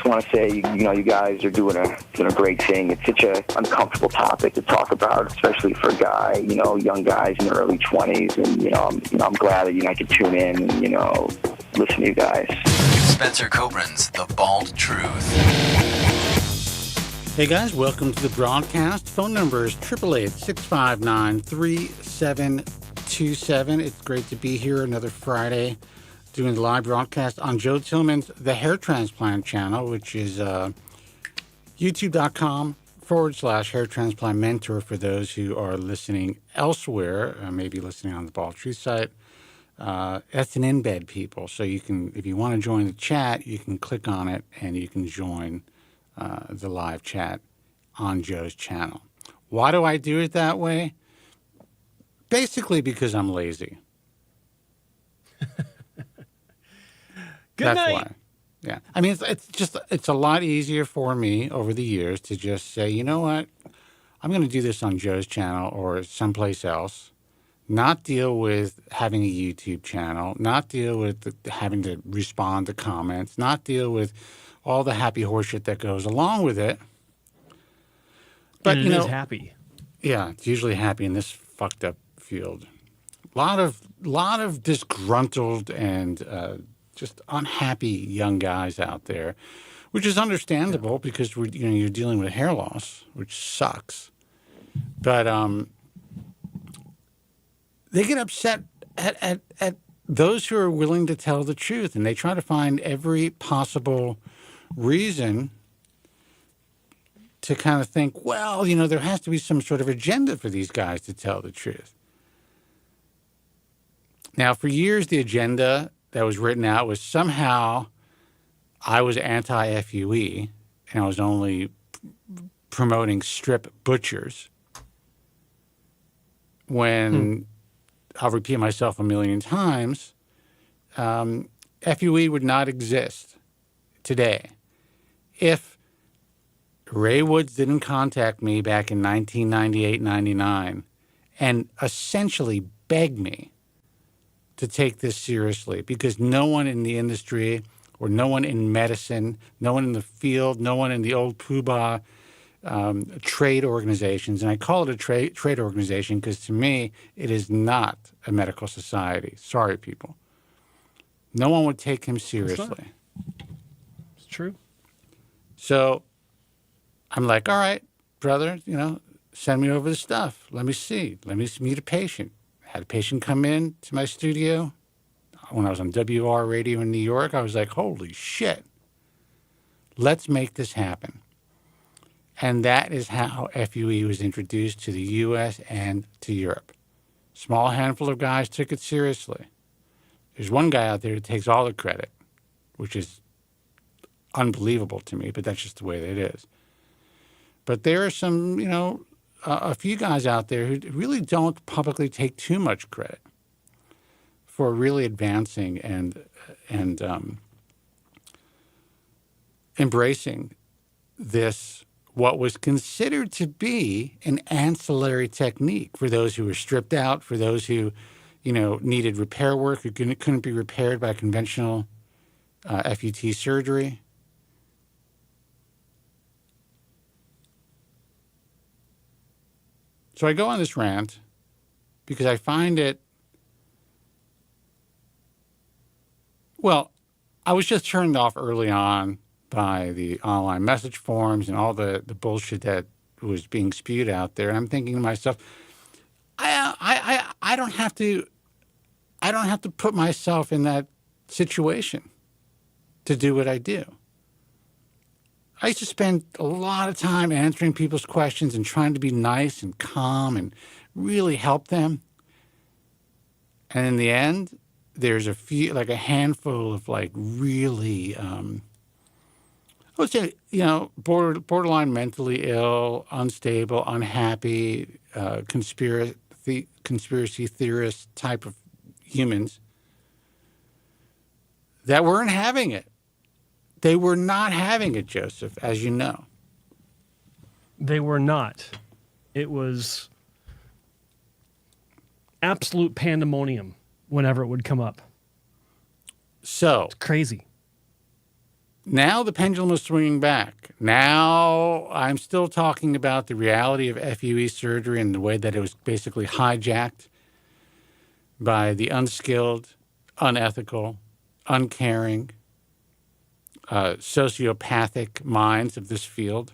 want to say, you guys are doing a great thing. It's such an uncomfortable topic to talk about, especially for a guy, young guys in their early 20s. And, I'm glad that, I could tune in and, listen to you guys. Spencer Kobren's The Bald Truth. Hey guys, welcome to the broadcast. Phone number is 888-659-3727. It's great to be here another Friday doing the live broadcast on Joe Tillman's The Hair Transplant channel, which is youtube.com/hair transplant mentor for those who are listening elsewhere, maybe listening on the Bald Truth site. That's an embed, people. So you can, if you want to join the chat, you can click on it and you can join the live chat on Joe's channel. Why do I do it that way? Basically because I'm lazy. Good That's night. why. Yeah. I mean, it's a lot easier for me over the years to just say, you know what? I'm going to do this on Joe's channel or someplace else. Not deal with having a YouTube channel, not deal with having to respond to comments, not deal with all the happy horseshit that goes along with it. But, and it is happy. Yeah, it's usually happy in this fucked up field. A lot of disgruntled and just unhappy young guys out there, which is understandable because you're dealing with hair loss, which sucks. But they get upset at those who are willing to tell the truth, and they try to find every possible reason to kind of think, well, there has to be some sort of agenda for these guys to tell the truth. Now, for years, the agenda that was written out was somehow I was anti-FUE, and I was only promoting strip butchers, when I'll repeat myself a million times, FUE would not exist today if Ray Woods didn't contact me back in 1998-99 and essentially beg me to take this seriously, because no one in the industry or no one in medicine, no one in the field, no one in the old poobah trade organizations, and I call it a trade organization because to me it is not a medical society. Sorry, people. No one would take him seriously. It's true. So I'm like, all right, brother, send me over the stuff. Let me see. Let me meet a patient. Had a patient come in to my studio when I was on WR radio in New York. I was like, holy shit. Let's make this happen. And that is how FUE was introduced to the U.S. and to Europe. Small handful of guys took it seriously. There's one guy out there who takes all the credit, which is unbelievable to me, but that's just the way that it is. But there are some, a few guys out there who really don't publicly take too much credit for really advancing and embracing this, what was considered to be an ancillary technique for those who were stripped out, for those who, needed repair work, who couldn't be repaired by conventional FUT surgery. So I go on this rant because I find it, well, I was just turned off early on by the online message forums and all the bullshit that was being spewed out there. And I'm thinking to myself, I don't have to put myself in that situation to do what I do. I used to spend a lot of time answering people's questions and trying to be nice and calm and really help them. And in the end, there's a handful of really, I would say, borderline mentally ill, unstable, unhappy, conspiracy theorist type of humans that weren't having it. They were not having it, Joseph, as you know. They were not. It was absolute pandemonium whenever it would come up. So it's crazy. Now the pendulum is swinging back. Now I'm still talking about the reality of FUE surgery and the way that it was basically hijacked by the unskilled, unethical, uncaring, sociopathic minds of this field.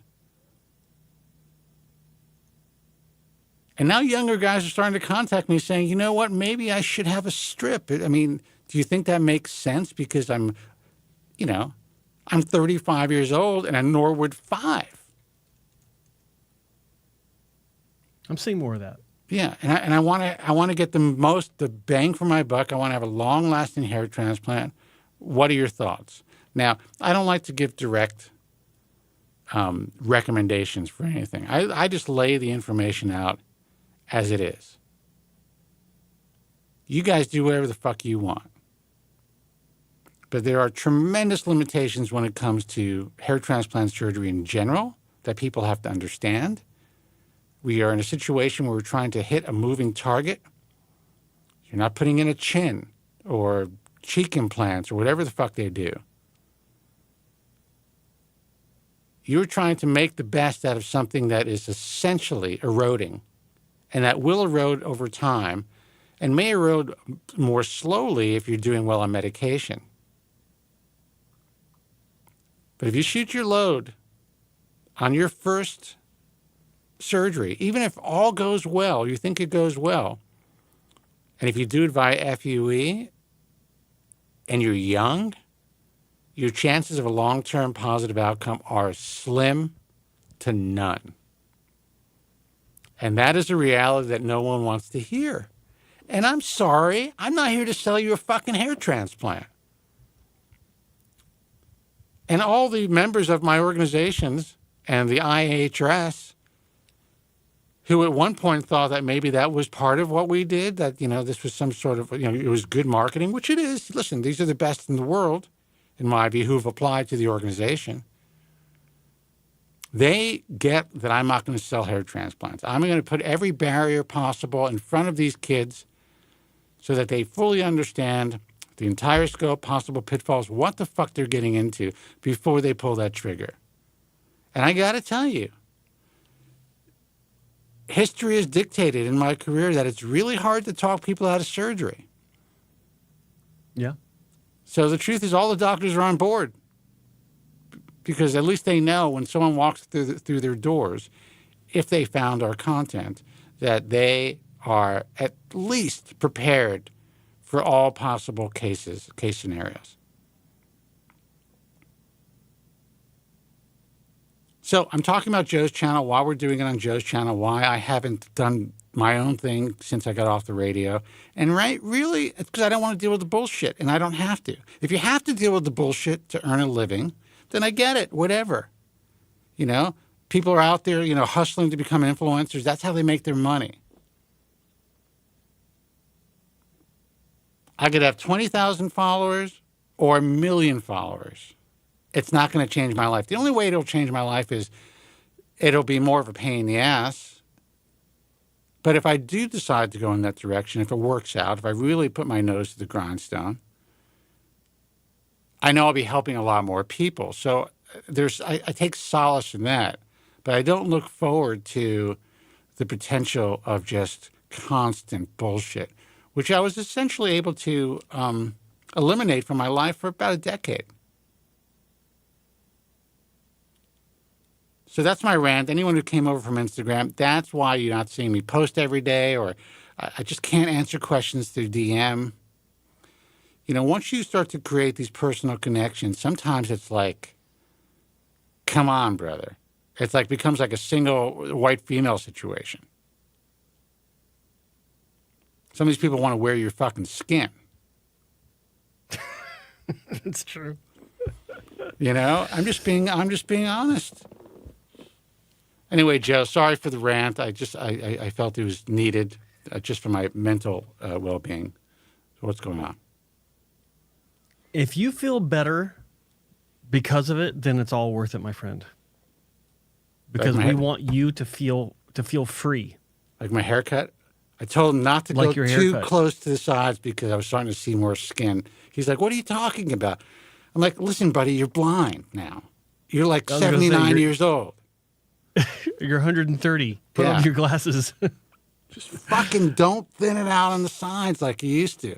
And now younger guys are starting to contact me saying, you know what, maybe I should have a strip. I mean, do you think that makes sense? Because I'm 35 years old and a Norwood 5. I'm seeing more of that. Yeah, and I want to get the bang for my buck. I want to have a long-lasting hair transplant. What are your thoughts? Now, I don't like to give direct recommendations for anything. I just lay the information out as it is. You guys do whatever the fuck you want. But there are tremendous limitations when it comes to hair transplant surgery in general that people have to understand. We are in a situation where we're trying to hit a moving target. You're not putting in a chin or cheek implants or whatever the fuck they do. You're trying to make the best out of something that is essentially eroding, and that will erode over time and may erode more slowly if you're doing well on medication. But if you shoot your load on your first surgery, even if all goes well, you think it goes well, and if you do it via FUE and you're young, your chances of a long-term positive outcome are slim to none. And that is a reality that no one wants to hear. And I'm sorry, I'm not here to sell you a fucking hair transplant. And all the members of my organizations and the IHRS, who at one point thought that maybe that was part of what we did, that, this was some sort of, it was good marketing, which it is. Listen, these are the best in the world, in my view, who've applied to the organization. They get that I'm not going to sell hair transplants. I'm going to put every barrier possible in front of these kids so that they fully understand the entire scope, possible pitfalls, what the fuck they're getting into before they pull that trigger. And I got to tell you, history has dictated in my career that it's really hard to talk people out of surgery. Yeah. So the truth is all the doctors are on board because at least they know when someone walks through their doors, if they found our content, that they are at least prepared for all possible case scenarios. So I'm talking about Joe's channel, why we're doing it on Joe's channel, why I haven't done my own thing since I got off the radio. And really, it's because I don't want to deal with the bullshit, and I don't have to. If you have to deal with the bullshit to earn a living, then I get it, whatever. People are out there, hustling to become influencers. That's how they make their money. I could have 20,000 followers or 1 million followers. It's not going to change my life. The only way it'll change my life is it'll be more of a pain in the ass. But if I do decide to go in that direction, if it works out, if I really put my nose to the grindstone, I know I'll be helping a lot more people. So I take solace in that. But I don't look forward to the potential of just constant bullshit, which I was essentially able to eliminate from my life for about a decade. So that's my rant. Anyone who came over from Instagram, that's why you're not seeing me post every day, or I just can't answer questions through DM. Once you start to create these personal connections, sometimes it's like, come on, brother. It's like becomes like a single white female situation. Some of these people want to wear your fucking skin. It's true. I'm just being honest. Anyway, Joe, sorry for the rant. I felt it was needed just for my mental well-being. So what's going on? If you feel better because of it, then it's all worth it, my friend. Because we want you to feel free. Like my haircut? I told him not to go too close to the sides because I was starting to see more skin. He's like, what are you talking about? I'm like, listen, buddy, you're blind now. You're like I was gonna say, 79 years old. You're 130. Put Yeah. on your glasses. Just fucking don't thin it out on the sides like you used to.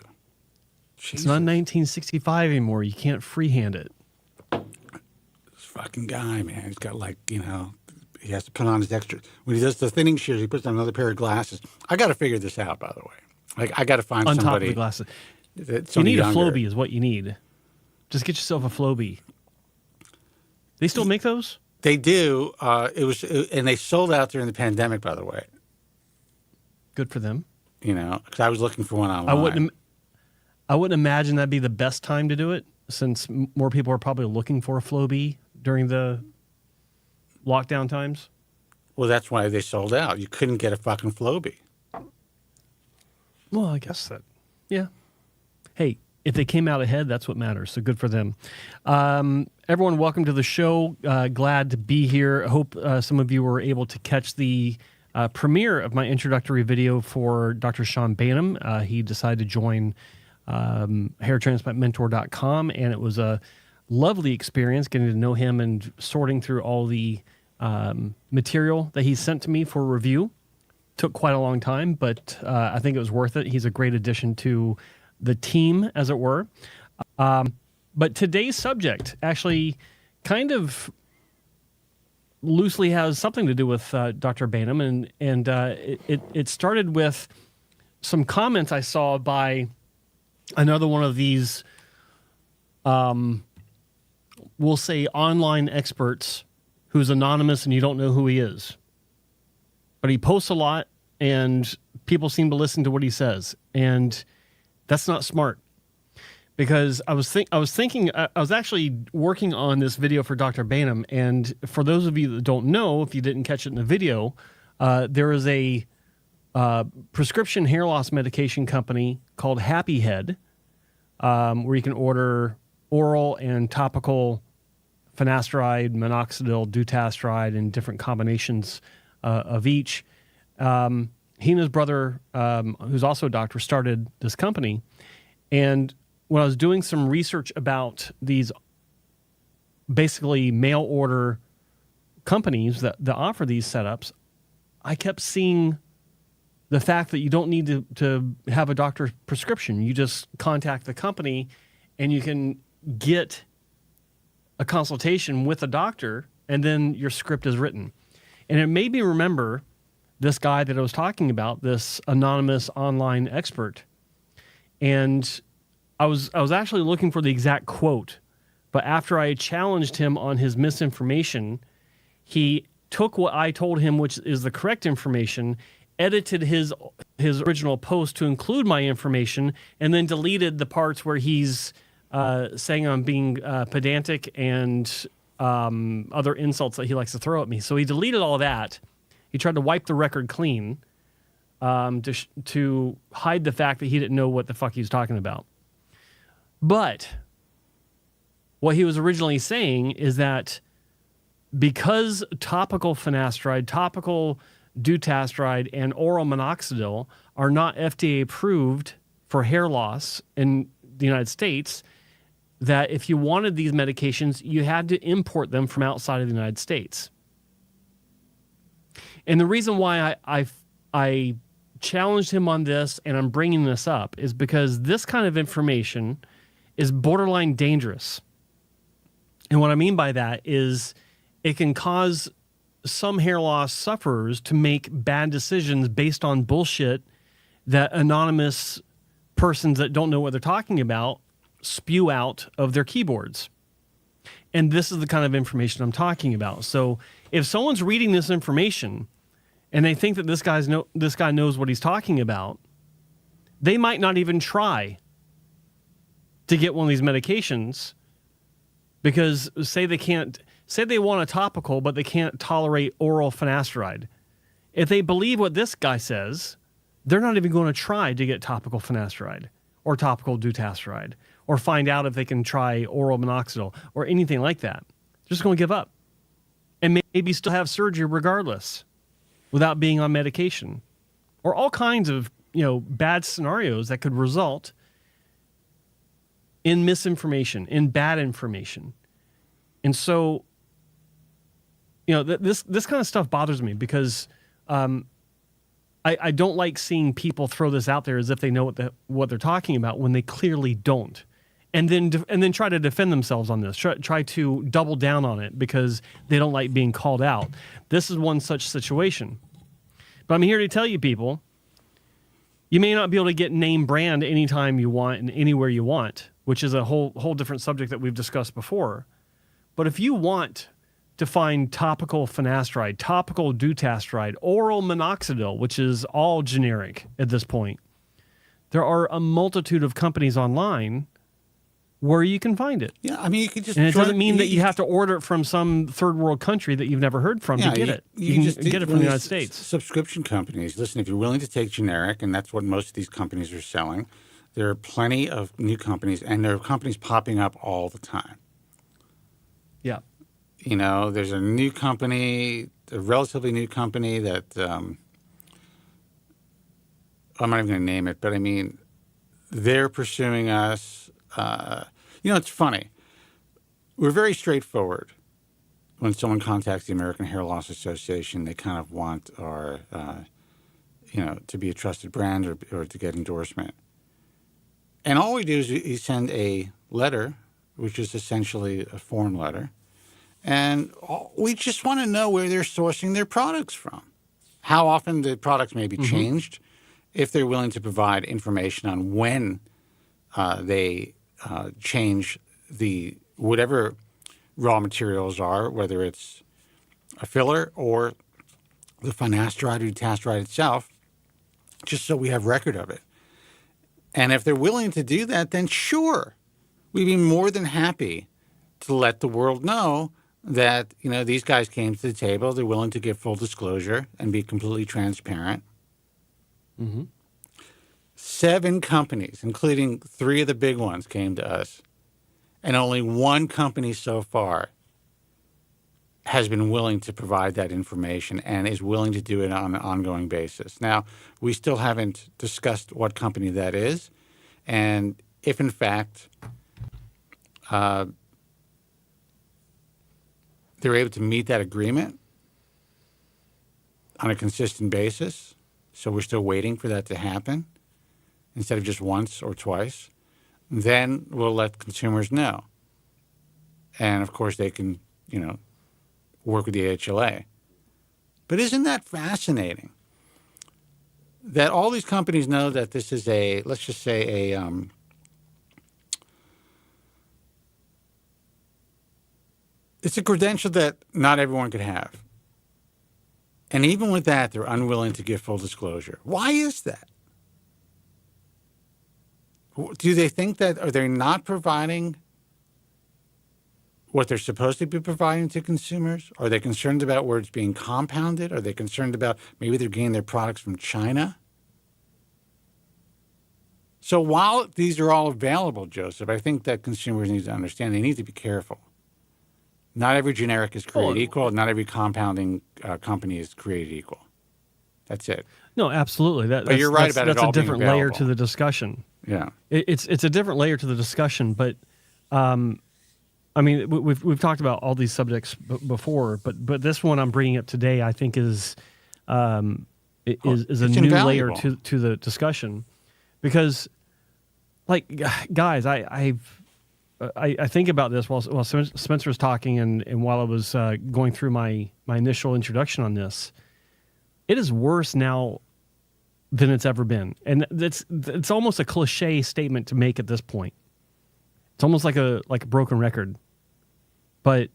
It's not 1965 anymore. You can't freehand it. This fucking guy, man, he's got like, he has to put on his extra. When he does the thinning shears, he puts on another pair of glasses. I got to figure this out, by the way. Like, I got to find On somebody. top of the glasses. That's You need younger. a Flowbee is what you need. Just get yourself a Flowbee. They still make those? They do. And they sold out during the pandemic, by the way. Good for them. Because I was looking for one online. I wouldn't imagine that'd be the best time to do it, since more people are probably looking for a Flowbee during the lockdown times. Well, that's why they sold out. You couldn't get a fucking Flowbee. Well, I guess that, yeah. Hey, if they came out ahead, that's what matters. So good for them. Everyone, welcome to the show. Glad to be here. I hope some of you were able to catch the premiere of my introductory video for Dr. Sean Bainham. He decided to join hairtransplantmentor.com, and it was a lovely experience getting to know him and sorting through all the material that he sent to me for review. Took quite a long time, but I think it was worth it. He's a great addition to the team, as it were. But today's subject actually kind of loosely has something to do with Dr. Bainham, and it started with some comments I saw by another one of these, we'll say, online experts who's anonymous and you don't know who he is. But he posts a lot, and people seem to listen to what he says, and that's not smart. Because I was actually working on this video for Dr. Bainham, and for those of you that don't know, if you didn't catch it in the video, there is a prescription hair loss medication company called Happy Head, where you can order oral and topical finasteride, minoxidil, dutasteride, and different combinations of each. He and his brother, who's also a doctor, started this company, and when I was doing some research about these basically mail order companies that offer these setups, I kept seeing the fact that you don't need to have a doctor's prescription. You just contact the company and you can get a consultation with a doctor, and then your script is written. And it made me remember this guy that I was talking about, this anonymous online expert. And I was actually looking for the exact quote, but after I challenged him on his misinformation, he took what I told him, which is the correct information, edited his original post to include my information, and then deleted the parts where he's saying I'm being pedantic and other insults that he likes to throw at me. So he deleted all that. He tried to wipe the record clean to hide the fact that he didn't know what the fuck he was talking about. But what he was originally saying is that because topical finasteride, topical dutasteride, and oral minoxidil are not FDA approved for hair loss in the United States, that if you wanted these medications, you had to import them from outside of the United States. And the reason why I challenged him on this and I'm bringing this up is because this kind of information is borderline dangerous. And what I mean by that is it can cause some hair loss sufferers to make bad decisions based on bullshit that anonymous persons that don't know what they're talking about spew out of their keyboards. And this is the kind of information I'm talking about. So if someone's reading this information and they think that this guy knows what he's talking about, they might not even try to get one of these medications because say they want a topical, but they can't tolerate oral finasteride. If they believe what this guy says, they're not even going to try to get topical finasteride or topical dutasteride or find out if they can try oral minoxidil or anything like that. They're just going to give up and maybe still have surgery regardless without being on medication, or all kinds of bad scenarios that could result in misinformation, in bad information. And so, this kind of stuff bothers me because I don't like seeing people throw this out there as if they know what they're talking about when they clearly don't. And then try to defend themselves on this, try to double down on it because they don't like being called out. This is one such situation. But I'm here to tell you people, you may not be able to get name brand anytime you want and anywhere you want, which is a whole different subject that we've discussed before. But if you want to find topical finasteride, topical dutasteride, oral minoxidil, which is all generic at this point, there are a multitude of companies online where you can find it. Yeah, I mean, you could just... And it doesn't mean that you have to order it from some third world country that you've never heard from to get it. You can just get it from the United States. Subscription companies, listen, if you're willing to take generic, and that's what most of these companies are selling, there are plenty of new companies, and there are companies popping up all the time. Yeah. There's a new company, a relatively new company that... I'm not even going to name it, but I mean, they're pursuing us... it's funny. We're very straightforward. When someone contacts the American Hair Loss Association, they kind of want our, to be a trusted brand or to get endorsement. And all we do is we send a letter, which is essentially a form letter, and we just want to know where they're sourcing their products from, how often the products may be changed, if they're willing to provide information on when they change the whatever raw materials are, whether it's a filler or the finasteride or dutasteride itself, just so we have record of it. And if they're willing to do that, then sure, we'd be more than happy to let the world know that, these guys came to the table, they're willing to give full disclosure and be completely transparent. 7 companies, including 3 of the big ones, came to us. And only one company so far has been willing to provide that information and is willing to do it on an ongoing basis. Now, we still haven't discussed what company that is. And if, in fact, they're able to meet that agreement on a consistent basis, so we're still waiting for that to happen, instead of just once or twice, then we'll let consumers know. And, of course, they can, work with the AHLA. But isn't that fascinating? That all these companies know that this is let's just say it's a credential that not everyone could have. And even with that, they're unwilling to give full disclosure. Why is that? Do they think that, are they not providing what they're supposed to be providing to consumers? Are they concerned about where it's being compounded? Are they concerned about maybe they're getting their products from China? So while these are all available, Joseph, I think that consumers need to understand they need to be careful. Not every generic is created equal. Not every compounding company is created equal. That's it. No, absolutely. But you're right about it all That's a different being layer available. to the discussion. Yeah, It's a different layer to the discussion, but we've talked about all these subjects before, but this one I'm bringing up today, I think is a new layer to the discussion, because, like, guys, I think about this while Spencer was talking and while I was going through my initial introduction on this. It is worse now than it's ever been, and it's almost a cliche statement to make at this point. It's almost like a broken record. But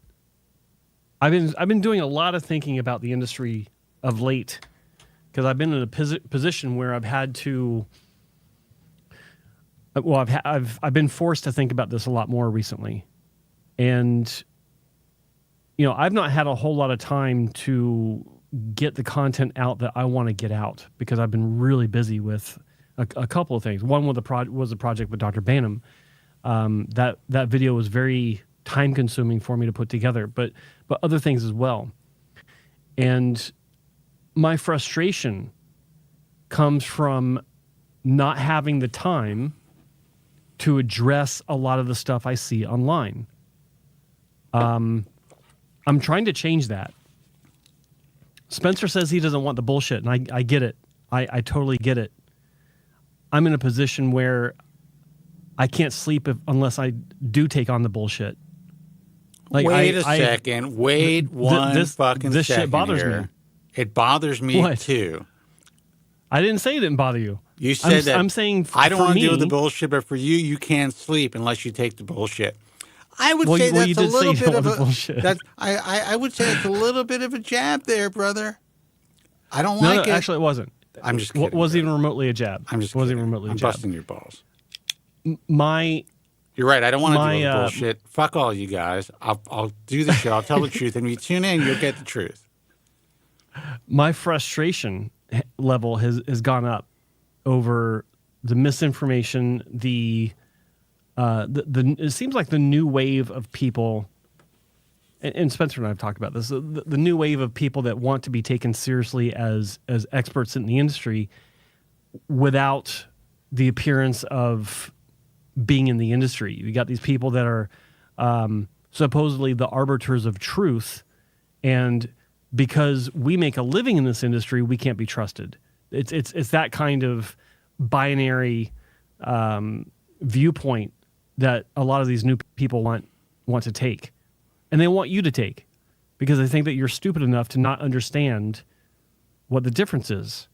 I've been doing a lot of thinking about the industry of late, because I've been in a position where I've had to. Well, I've been forced to think about this a lot more recently, and I've not had a whole lot of time to get the content out that I want to get out, because I've been really busy with a couple of things. One was a project with Dr. Banham. That video was very time consuming for me to put together, but other things as well. And my frustration comes from not having the time to address a lot of the stuff I see online. I'm trying to change that. Spencer says he doesn't want the bullshit, and I get it. I totally get it. I'm in a position where I can't sleep unless I do take on the bullshit. Like, Wait a second. Wait one fucking this second shit bothers here. me. It bothers me What? too. I didn't say it didn't bother you. You said that. I'm saying I don't for want to me, deal with the bullshit, but for you, you can't sleep unless you take the bullshit. I would Well, say well, you that's a did say little you bit don't of want the a bullshit. that I would say it's a little bit of a jab there, brother. I don't no, like it. actually, it wasn't. I'm just It kidding. wasn't brother. even remotely a jab. I'm just It wasn't kidding. even remotely a I'm jab. busting your balls. My You're right. I don't want to My, deal with bullshit. Fuck all you guys. I'll do the show. I'll tell the truth. And when you tune in, you'll get the truth. my frustration level has gone up over the misinformation, the it seems like the new wave of people, and Spencer and I have talked about this, the new wave of people that want to be taken seriously as experts in the industry without the appearance of being in the industry. You got these people that are supposedly the arbiters of truth, and because we make a living in this industry, we can't be trusted. It's that kind of binary viewpoint that a lot of these new people want to take, and they want you to take, because they think that you're stupid enough to not understand what the difference is.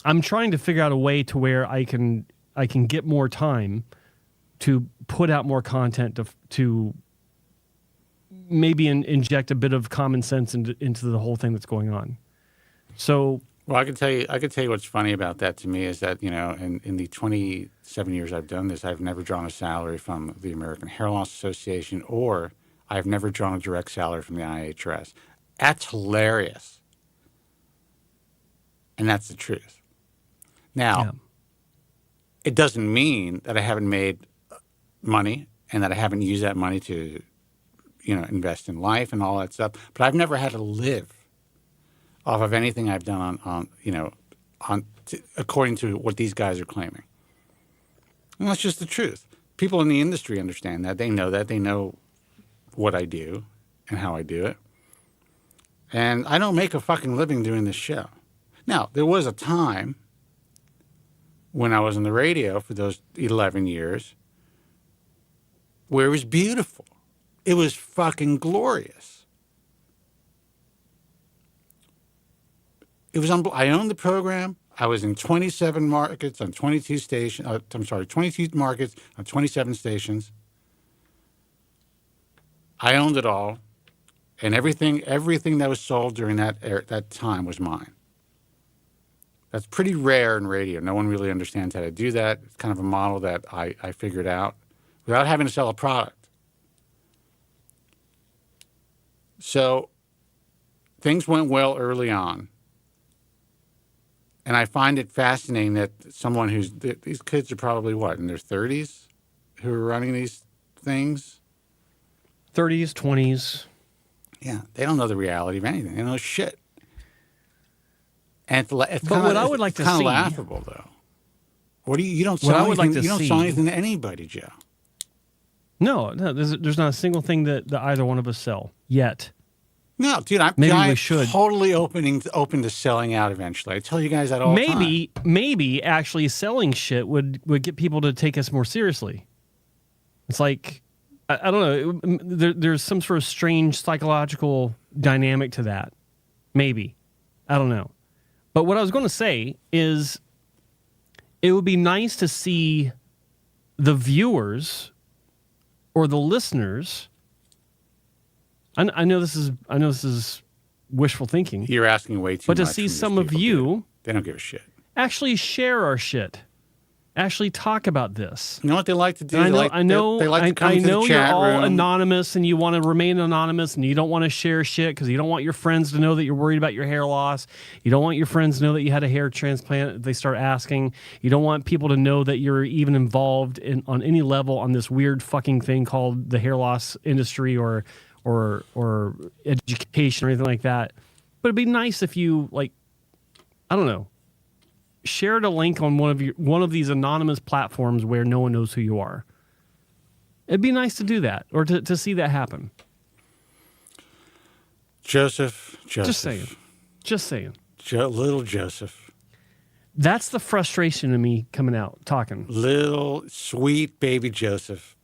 I'm trying to figure out a way to where I can get more time to put out more content to maybe inject a bit of common sense into the whole thing that's going on. So, well, I can tell you what's funny about that to me is that, you know, in the 27 years I've done this, I've never drawn a salary from the American Hair Loss Association, or I've never drawn a direct salary from the IHRS. That's hilarious. And that's the truth. Now, yeah. It doesn't mean that I haven't made money and that I haven't used that money to, you know, invest in life and all that stuff. But I've never had to live off of anything I've done according to what these guys are claiming. And that's just the truth. People in the industry understand that. They know that. They know what I do and how I do it. And I don't make a fucking living doing this show. Now, there was a time when I was on the radio for those 11 years where it was beautiful. It was fucking glorious. It was I owned the program. I was in 27 markets on 22 stations. 22 markets on 27 stations. I owned it all, and everything that was sold during that time was mine. That's pretty rare in radio. No one really understands how to do that. It's kind of a model that I figured out without having to sell a product. So things went well early on. And I find it fascinating that someone these kids are probably what, in their 30s who are running these things? 30s, 20s. Yeah, they don't know the reality of anything. They don't know shit. And it's But kinda, what I would like to kind see, of laughable, though. What do you don't What I sell would anything, like to you don't see- sell anything to anybody, Joe. No, there's not a single thing that either one of us sell yet. No, dude, I'm Maybe we should. totally open to selling out eventually. I tell you guys that all the time. Maybe actually selling shit would get people to take us more seriously. It's like, I don't know, there's some sort of strange psychological dynamic to that. Maybe. I don't know. But what I was going to say is it would be nice to see the viewers or the listeners. I know this is wishful thinking. You're asking way too much. But to from see these some of people, you dude. They don't give a shit. actually share our shit, actually talk about this. You know what they like to do? And They like to come I into know the you're chat all room. anonymous and you want to remain anonymous and you don't want to share shit because you don't want your friends to know that you're worried about your hair loss. You don't want your friends to know that you had a hair transplant if they start asking. You don't want people to know that you're even involved on any level on this weird fucking thing called the hair loss industry or education or anything like that. But it'd be nice if you, like, I don't know, shared a link on one of these anonymous platforms where no one knows who you are. It'd be nice to do that, or to see that happen. Joseph. Just saying. Little Joseph. That's the frustration in me coming out, talking. Little sweet baby Joseph.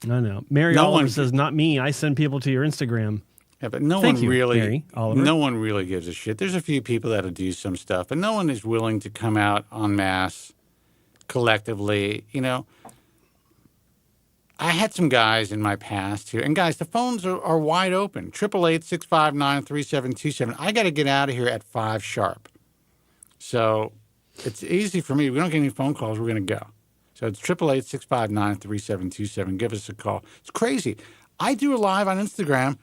I know. Mary Oliver says, not me. I send people to your Instagram. Yeah, but no Thank one you, really, Mary Oliver. no one really gives a shit. There's a few people that'll do some stuff, but no one is willing to come out en masse, collectively. You know, I had some guys in my past here, and guys, the phones are wide open. 888-659-3727. I got to get out of here at 5 sharp. So it's easy for me. We don't get any phone calls. We're going to go. So it's 888-659-3727. Give us a call. It's crazy. I do a live on Instagram.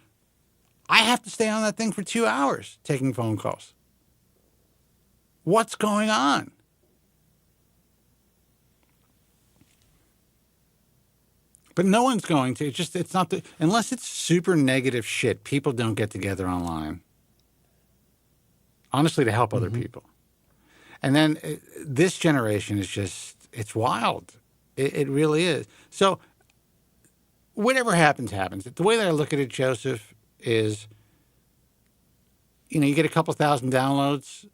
I have to stay on that thing for 2 hours taking phone calls. What's going on? But no one's going to. It's not unless it's super negative shit. People don't get together online. Honestly, to help other people. And then this generation is it's wild. It really is. So whatever happens, happens. The way that I look at it, Joseph, is, you get a couple thousand downloads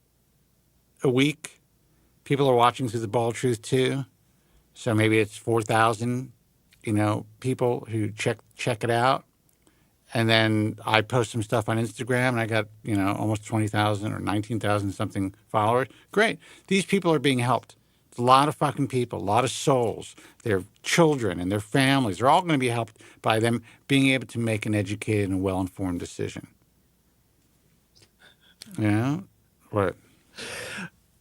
a week. People are watching through the Bald Truth too. So maybe it's 4,000, people who check it out. And then I post some stuff on Instagram, and I got, almost 20,000 or 19,000 something followers. Great. These people are being helped. It's a lot of fucking people, a lot of souls, their children and their families. They're all going to be helped by them being able to make an educated and well-informed decision. Yeah? What?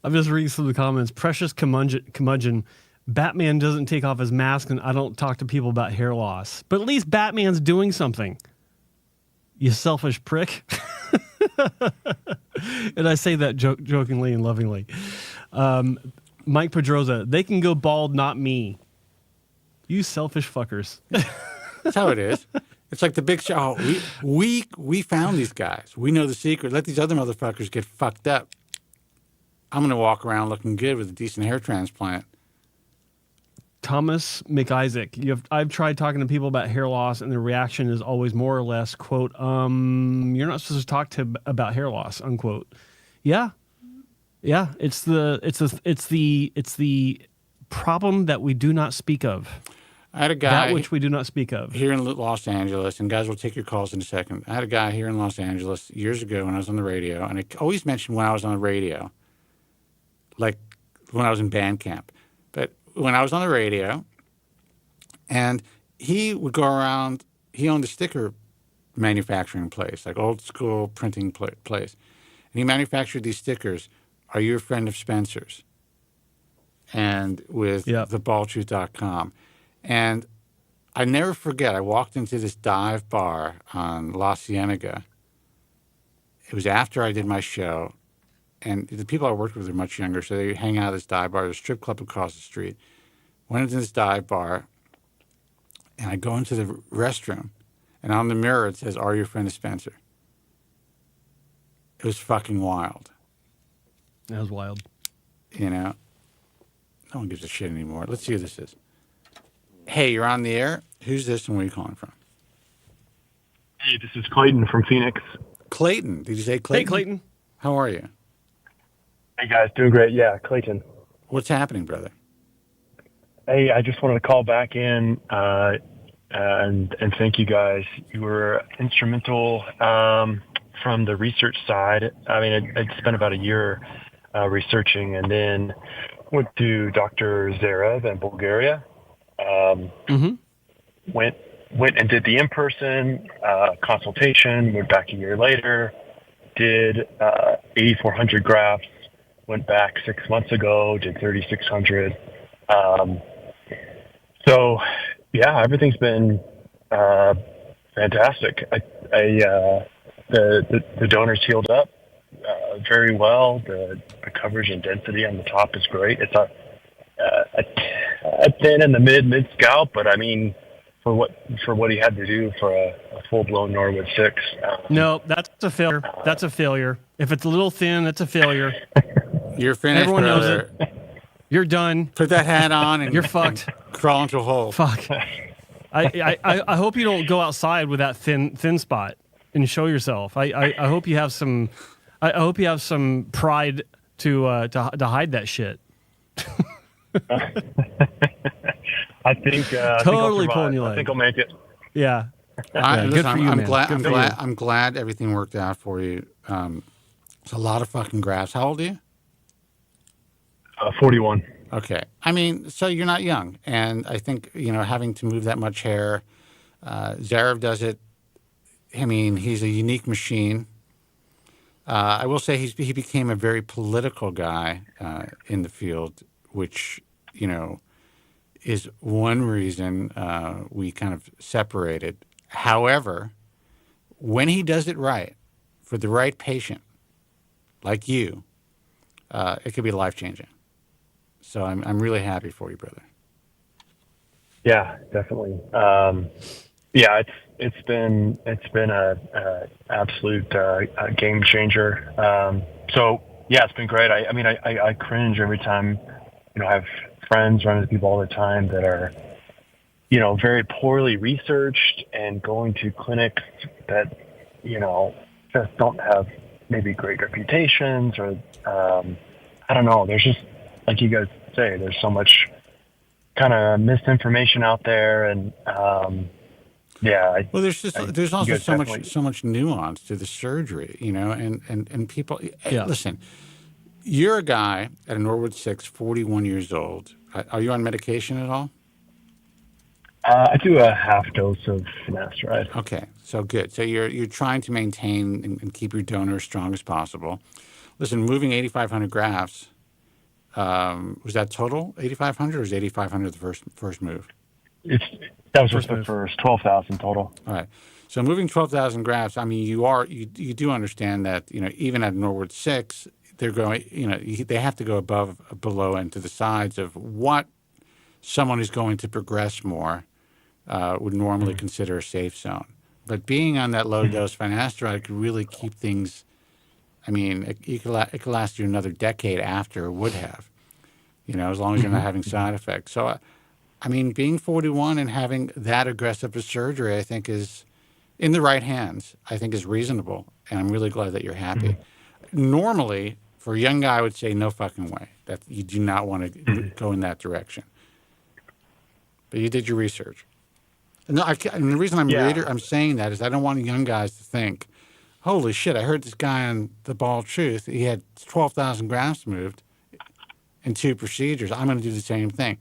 I'm just reading some of the comments. Precious curmudgeon. Batman doesn't take off his mask, and I don't talk to people about hair loss. But at least Batman's doing something. You selfish prick. And I say that jokingly and lovingly. Mike Pedroza, they can go bald, not me. You selfish fuckers. That's how it is. It's like the big show. Oh, we found these guys. We know the secret. Let these other motherfuckers get fucked up. I'm going to walk around looking good with a decent hair transplant. Thomas McIsaac, I've tried talking to people about hair loss, and the reaction is always more or less, quote, you're not supposed to talk about hair loss, unquote. Yeah. It's the problem that we do not speak of. I had a guy that which we do not speak of here in Los Angeles, and guys, we'll take your calls in a second. I had a guy here in Los Angeles years ago when I was on the radio, and I always mentioned when I was on the radio, like when I was in band camp. But when I was on the radio, and he would go around, he owned a sticker manufacturing place, like old school printing place. And he manufactured these stickers, "Are you a friend of Spencer's?" And with thebaldtruth.com. And I never forget, I walked into this dive bar on La Cienega. It was after I did my show. And the people I worked with are much younger, so they hang out at this dive bar. There's a strip club across the street. Went into this dive bar, and I go into the restroom, and on the mirror it says, "Are you a friend of Spencer?" It was fucking wild. That was wild. No one gives a shit anymore. Let's see who this is. Hey, you're on the air. Who's this, and where are you calling from? Hey, this is Clayton from Phoenix. Clayton. Did you say Clayton? Hey, Clayton. How are you? Hey, guys. Doing great. Yeah, Clayton. What's happening, brother? Hey, I just wanted to call back in and thank you guys. You were instrumental from the research side. I mean, I'd spent about a year researching, and then went to Dr. Zarev in Bulgaria. Went and did the in-person consultation, went back a year later, did 8,400 grafts, went back 6 months ago, did 3,600. So, yeah, everything's been fantastic. The donors healed up very well. The coverage and density on the top is great. It's a thin in the mid scalp, but I mean, for what he had to do for a full-blown Norwood 6. No, that's a failure. That's a failure. If it's a little thin, it's a failure. You're finished, Everyone knows brother. it. You're done. Put that hat on and You're fucked. crawl into a hole. Fuck. I hope you don't go outside with that thin spot and show yourself. I hope you have some. I hope you have some pride to hide that shit. I think Totally pulling your leg. I think I'll make it. Yeah. Listen, good for you, I'm man. glad. Good for you. I'm glad everything worked out for you. It's a lot of fucking grafts. How old are you? 41. Okay. I mean, so you're not young, and I think having to move that much hair. Zarev does it. I mean, he's a unique machine. I will say he became a very political guy in the field, which is one reason we kind of separated. However, when he does it right, for the right patient, like you, it could be life-changing. So I'm really happy for you, brother. Yeah, definitely. Yeah, it's been a absolute game changer. So yeah, it's been great. I mean, I cringe every time, I have friends run into people all the time that are, very poorly researched and going to clinics that, just don't have maybe great reputations or, I don't know. There's just, like you guys say, there's so much kind of misinformation out there. And, yeah. Well, there's also so much nuance to the surgery, and people. Yeah. Listen, you're a guy at a Norwood 6, 41 years old. Are you on medication at all? I do a half dose of finasteride. Okay, so good. So you're trying to maintain and keep your donor as strong as possible. Listen, moving 8,500 grafts. Was that total 8,500 or is 8,500 the first move? That was just the first 12,000 total. All right. So moving 12,000 grafts, I mean, you do understand that, even at Norwood 6, they're going, they have to go above, below, and to the sides of what someone who's going to progress more would normally consider a safe zone. But being on that low dose finasteride could really keep things, I mean, it could last you another decade after it would have, as long as you're not having side effects. So, I mean, being 41 and having that aggressive a surgery, I think is, in the right hands, I think is reasonable. And I'm really glad that you're happy. Normally, for a young guy, I would say no fucking way. That you do not want to go in that direction. But you did your research. And the reason I'm saying that is I don't want young guys to think, holy shit, I heard this guy on The Bald Truth, he had 12,000 grafts moved in 2 procedures. I'm going to do the same thing.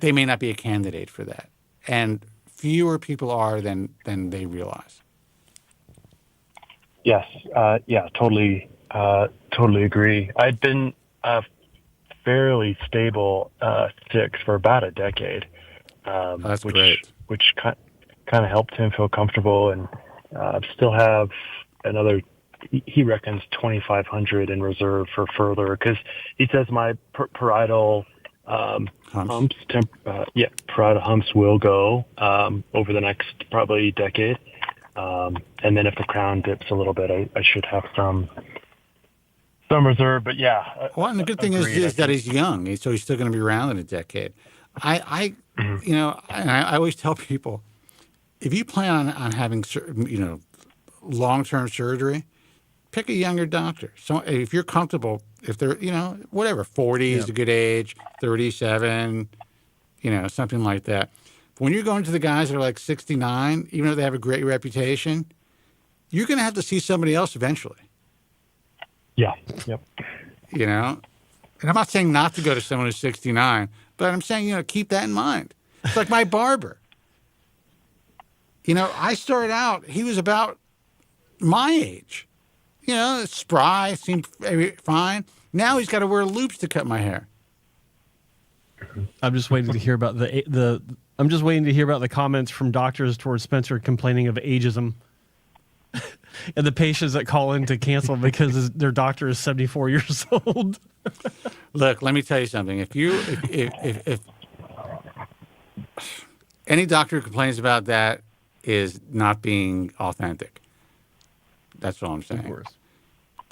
They may not be a candidate for that. And fewer people are than they realize. Yes. Yeah, totally agree. I'd been fairly stable 6 for about a decade. That's great. Which kind of helped him feel comfortable, and still have another. He reckons 2,500 in reserve for further, because he says my parietal humps, parietal humps will go over the next probably decade, and then if the crown dips a little bit, I should have some reserve. But yeah. Well, and the good thing is that he's young, so he's still going to be around in a decade. I always tell people, if you plan on having, long-term surgery, pick a younger doctor. So if you're comfortable, if they're, whatever, 40 is a good age, 37, something like that. But when you're going to the guys that are like 69, even though they have a great reputation, you're going to have to see somebody else eventually. Yeah. Yep. And I'm not saying not to go to someone who's 69, but I'm saying, keep that in mind. It's like my barber. I started out, he was about my age. Spry, seemed fine. Now he's got to wear loops to cut my hair. I'm just waiting to hear about I'm just waiting to hear about the comments from doctors towards Spencer complaining of ageism. And the patients that call in to cancel because their doctor is 74 years old. Look, let me tell you something. If any doctor who complains about that is not being authentic. That's all I'm saying. Of course.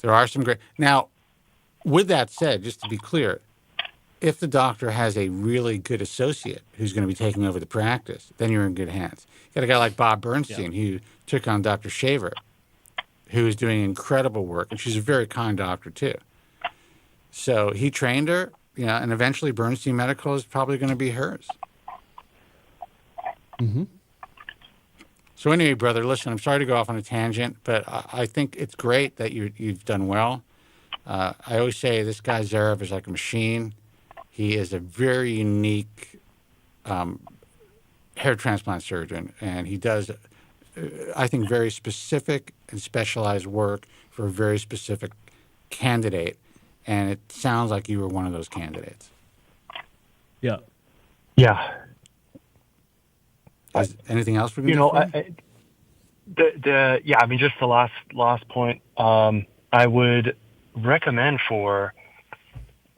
There are some great. Now, with that said, just to be clear, if the doctor has a really good associate who's going to be taking over the practice, then you're in good hands. You got a guy like Bob Bernstein who took on Dr. Shaver, who is doing incredible work, and she's a very kind doctor too. So he trained her, and eventually Bernstein Medical is probably going to be hers. Mm-hmm. So anyway, brother, listen, I'm sorry to go off on a tangent, but I think it's great that you've done well. I always say this guy Zarev is like a machine. He is a very unique hair transplant surgeon, and he does, I think, very specific and specialized work for a very specific candidate. And it sounds like you were one of those candidates. Yeah. Yeah. Is anything else we can do for you? I mean, just the last point. I would recommend for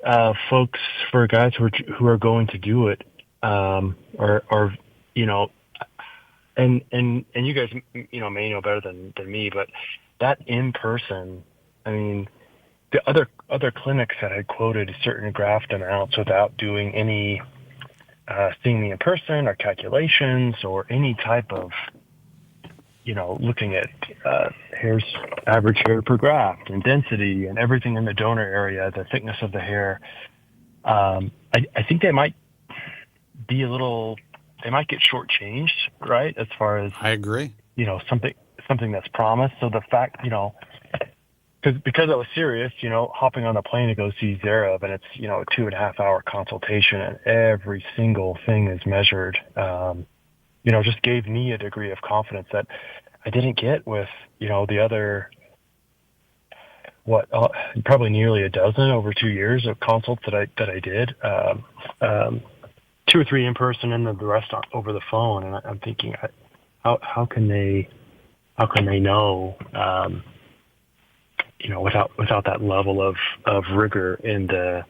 guys who are going to do it, or and you guys may know better than me, but that in person, I mean, the other clinics that had quoted certain graft amounts without doing any seeing me in person or calculations or any type of looking at average hair per graft and density and everything in the donor area, the thickness of the hair. I think they might get shortchanged, right? As far as I agree. Something that's promised. So the fact, because I was serious, hopping on a plane to go see Zarev, and it's, a 2.5 hour consultation and every single thing is measured, just gave me a degree of confidence that I didn't get with, the other, probably nearly a dozen over 2 years of consults that I did, 2 or 3 in person and then the rest over the phone. And I'm thinking, how can they know, without that level of rigor in the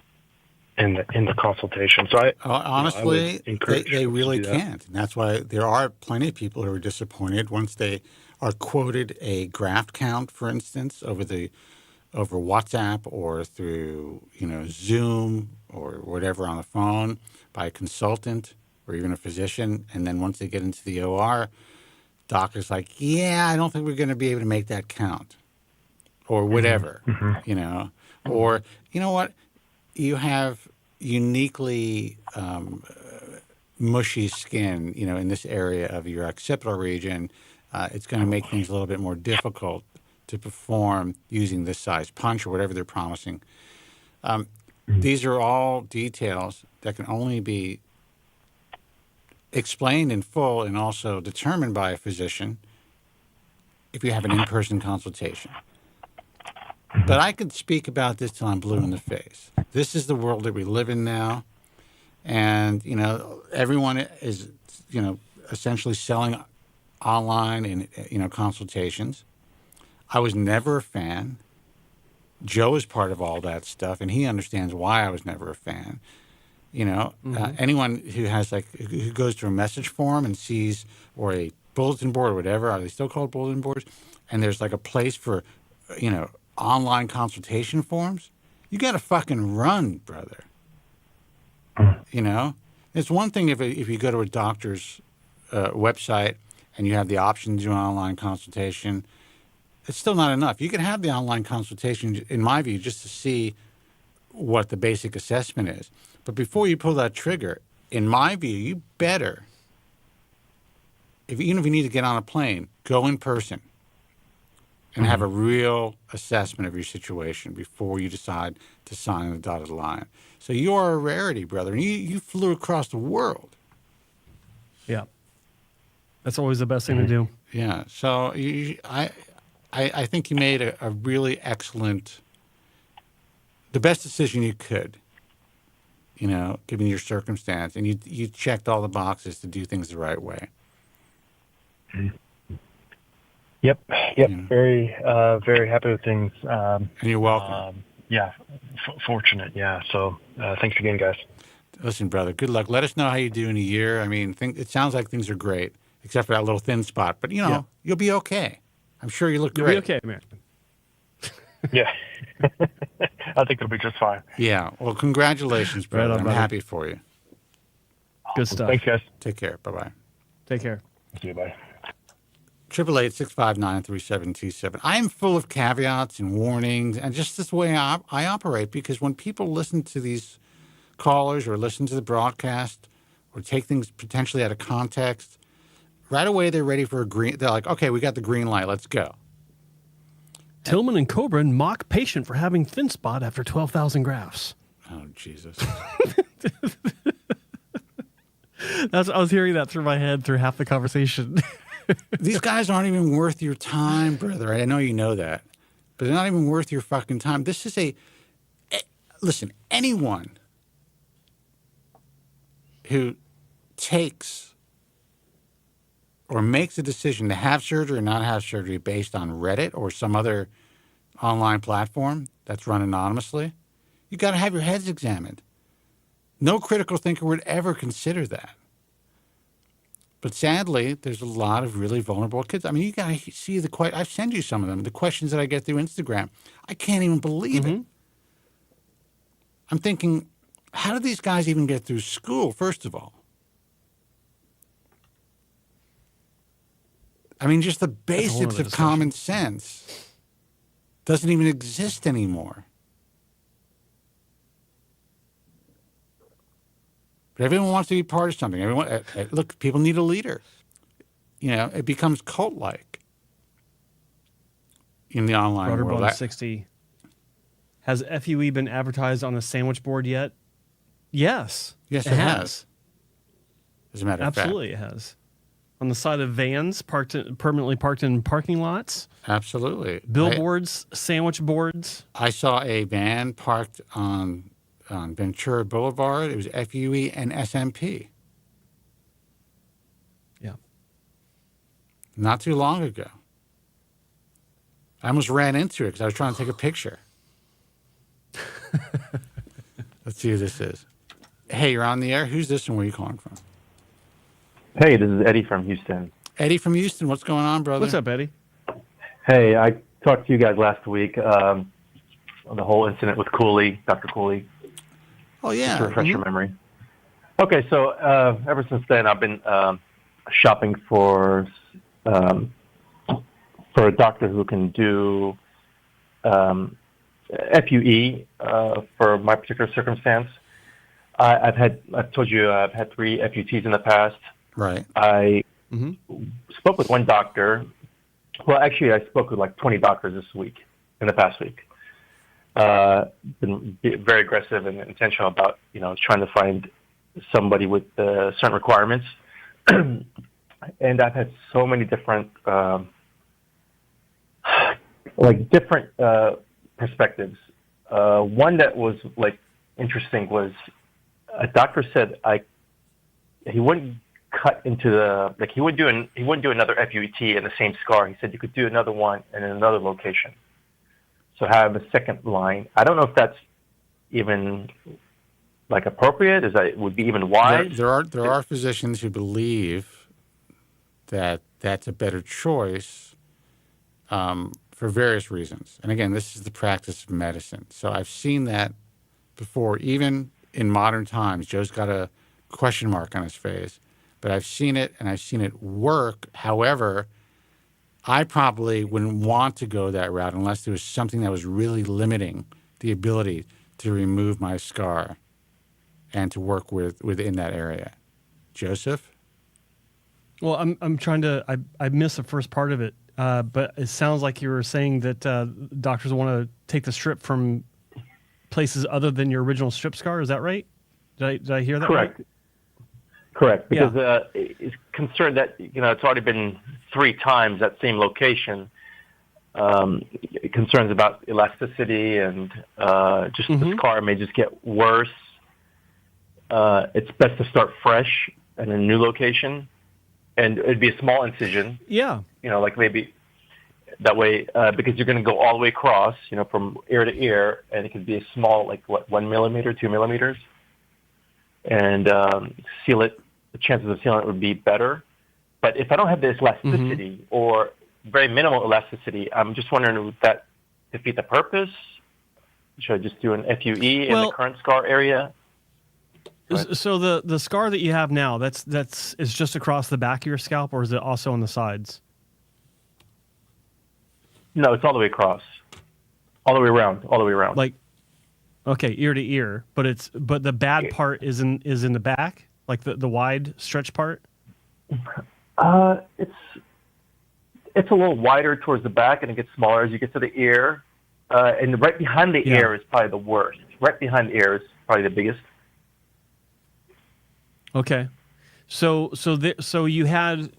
consultation. So honestly, they really to do that. can't. And that's why there are plenty of people who are disappointed once they are quoted a graft count, for instance, over WhatsApp or through, Zoom or whatever on the phone by a consultant or even a physician. And then once they get into the OR, doctor's like, yeah, I don't think we're going to be able to make that count. Or whatever, or what, you have uniquely mushy skin, in this area of your occipital region. It's going to make things a little bit more difficult to perform using this size punch or whatever they're promising. These are all details that can only be explained in full and also determined by a physician if you have an in-person consultation. But I could speak about this till I'm blue in the face. This is the world that we live in now. And, everyone is, essentially selling online and, consultations. I was never a fan. Joe is part of all that stuff, and he understands why I was never a fan. Anyone who has who goes to a message forum and sees, or a bulletin board or whatever, are they still called bulletin boards? And there's a place for, online consultation forms, you got to fucking run, brother. It's one thing if you go to a doctor's website and you have the option to do an online consultation. It's still not enough. You can have the online consultation, in my view, just to see what the basic assessment is. But before you pull that trigger, in my view, you better, even if you need to get on a plane, go in person and have a real assessment of your situation before you decide to sign the dotted line. So you are a rarity, brother, and you flew across the world. Yeah. That's always the best thing to do. Yeah. So I think you made a really excellent, the best decision you could, given your circumstance, and you checked all the boxes to do things the right way. Yep. Yeah. Very happy with things. And you're welcome. Fortunate. Yeah. So thanks again, guys. Listen, brother, good luck. Let us know how you do in a year. I mean, it sounds like things are great, except for that little thin spot. But, you'll be okay. I'm sure you look great. You'll be okay, man. Yeah. I think it'll be just fine. Yeah. Well, congratulations, Right brother. on, I'm brother. happy for you. Good stuff. Thanks, guys. Take care. Bye-bye. Take care. See you, bye. 888-659-3727. I am full of caveats and warnings, and just this way I operate, because when people listen to these callers or listen to the broadcast or take things potentially out of context, right away they're ready for a green. They're like, okay, we got the green light. Let's go. Tillman and Kobren mock patient for having thin spot after 12,000 grafts. Oh, Jesus. I was hearing that through my head through half the conversation. These guys aren't even worth your time, brother. I know you know that, but they're not even worth your fucking time. This is listen, anyone who takes or makes a decision to have surgery or not have surgery based on Reddit or some other online platform that's run anonymously, you got to have your heads examined. No critical thinker would ever consider that. But sadly, there's a lot of really vulnerable kids. I mean, you got to see I've sent you some of them, the questions that I get through Instagram. I can't even believe it. I'm thinking, how do these guys even get through school, first of all? I mean, just the basics of common sense doesn't even exist anymore. But everyone wants to be part of something. Look, people need a leader. You know, it becomes cult-like in the online world. Rudderbone 60. Has FUE been advertised on a sandwich board yet? Yes. Yes, it has. As a matter of fact. Absolutely, it has. On the side of vans permanently parked in parking lots. Absolutely. Billboards, sandwich boards. I saw a van parked on Ventura Boulevard. It was FUE and SMP. Yeah. Not too long ago. I almost ran into it because I was trying to take a picture. Let's see who this is. Hey, you're on the air. Who's this and where are you calling from? Hey, this is Eddie from Houston. Eddie from Houston. What's going on, brother? What's up, Eddie? Hey, I talked to you guys last week on the whole incident with Cooley, Dr. Cooley. Oh, yeah. Just to refresh your memory. Okay, so ever since then, I've been shopping for a doctor who can do FUE for my particular circumstance. I've told you I've had 3 FUTs in the past. Right. I spoke with one doctor. Well, actually, I spoke with like 20 doctors in the past week. Been very aggressive and intentional about, trying to find somebody with certain requirements. And I've had so many different, perspectives. One that was interesting was a doctor said he wouldn't cut into he wouldn't do another FUET in the same scar. He said you could do another one in another location. So have a second line. I don't know if that's even appropriate. Would be even wise. There are physicians who believe that that's a better choice for various reasons. And again, this is the practice of medicine. So I've seen that before, even in modern times. Joe's got a question mark on his face, but I've seen it and I've seen it work. However, I probably wouldn't want to go that route unless there was something that was really limiting the ability to remove my scar and to work within that area. Joseph? Well, I'm trying to. I missed the first part of it, but it sounds like you were saying that doctors want to take the strip from places other than your original strip scar. Is that right? Did I hear that? Correct. Right? Correct. Because it's concerned that it's already been 3 times that same location. Concerns about elasticity and just the scar may just get worse. It's best to start fresh in a new location, and it'd be a small incision. Yeah. Maybe that way, because you're going to go all the way across, from ear to ear, and it could be a small, 1 millimeter, 2 millimeters, and seal it. The chances of sealing it would be better. But if I don't have this elasticity or very minimal elasticity, I'm just wondering, would that defeat the purpose? Should I just do an FUE in Well- the current scar area? So the scar that you have now, that's is just across the back of your scalp, or is it also on the sides? No, it's all the way across, all the way around. Like, okay, ear to ear, but the bad part is in the back, like the wide stretch part. It's a little wider towards the back, and it gets smaller as you get to the ear. And right behind the ear is probably the worst. Right behind the ear is probably the biggest. Okay, so you had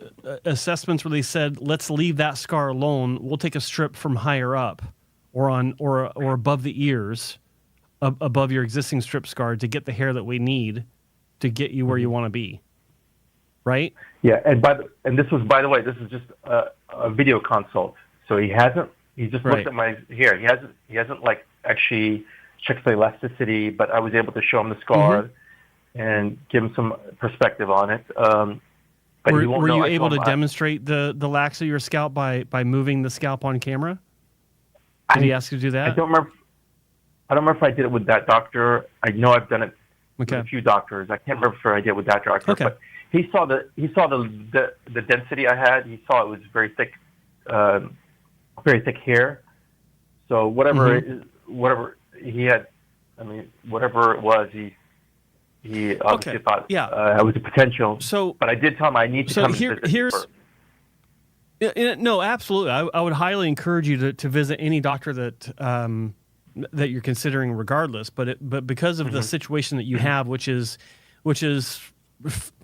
assessments where they said, let's leave that scar alone. We'll take a strip from higher up, or above the ears, above your existing strip scar to get the hair that we need to get you where you want to be. Right? Yeah, and this was, by the way, this is just a video consult. So he just looked at my hair. He hasn't like actually checked the elasticity, but I was able to show him the scar and give him some perspective on it. But were he won't know. you able to demonstrate the lax of your scalp by moving the scalp on camera? Did he ask you to do that? I don't remember if I did it with that doctor. I know I've done it with a few doctors. I can't remember if I did it with that doctor. Okay. But he saw the density I had. He saw it was very thick hair. So whatever he had, I mean, whatever it was, he obviously thought it was a potential. So, but I did tell him I need to come and visit first. No, absolutely. I would highly encourage you to visit any doctor that you're considering, regardless. But because of the situation that you have, which is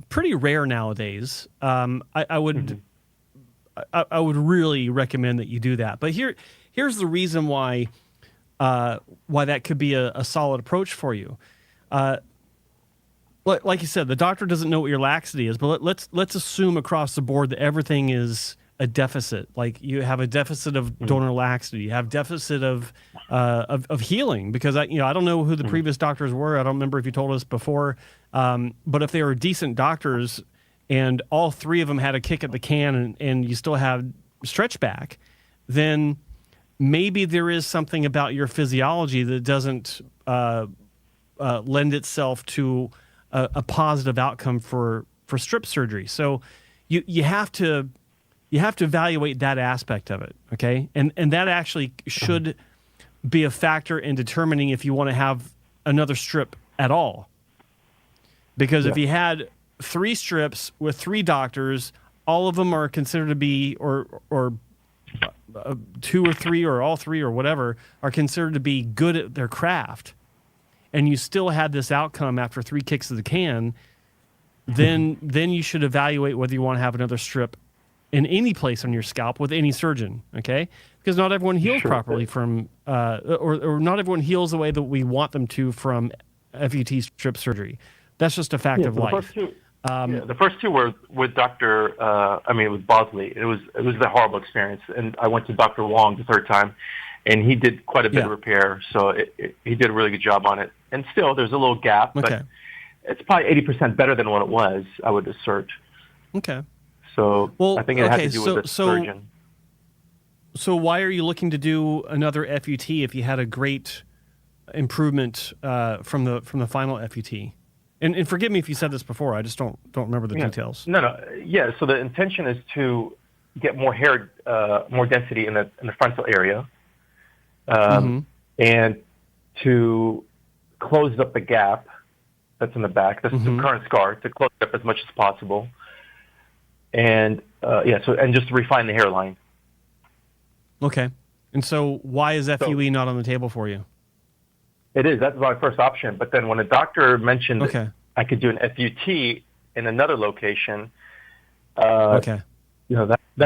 pretty rare nowadays, I would really recommend that you do that. But here's the reason why that could be a solid approach for you. Like you said, the doctor doesn't know what your laxity is, but let's assume across the board that everything is a deficit. Like you have a deficit of donor laxity, you have deficit of healing. Because I don't know who the previous doctors were. I don't remember if you told us before. But if they were decent doctors, and all three of them had a kick at the can, and you still have stretch back, then maybe there is something about your physiology that doesn't lend itself to a positive outcome for strip surgery. So you have to evaluate that aspect of it, okay? And that actually should be a factor in determining if you want to have another strip at all. Because if you had 3 strips with 3 doctors, all of them are considered to be, or 2 or 3 or all 3 or whatever, are considered to be good at their craft, and you still had this outcome after 3 kicks of the can, then you should evaluate whether you want to have another strip in any place on your scalp with any surgeon, okay? Because not everyone heals properly from, or not everyone heals the way that we want them to from FUT strip surgery. That's just a fact of life. The first 2 were with with Bosley. It was a horrible experience, and I went to Dr. Wong the 3rd time, and he did quite a bit of repair, so he did a really good job on it. And still, there's a little gap, but it's probably 80% better than what it was, I would assert. Okay. So I think it had to do with the surgeon. So why are you looking to do another FUT if you had a great improvement from the final FUT? And forgive me if you said this before. I just don't remember the details. No. Yeah. So the intention is to get more hair, more density in the frontal area, and to close up the gap that's in the back. That's the current scar, to close it up as much as possible. And and just to refine the hairline. Okay. And so why is FUE not on the table for you? It is. That's my first option. But then when a doctor mentioned that I could do an FUT in another location, that'd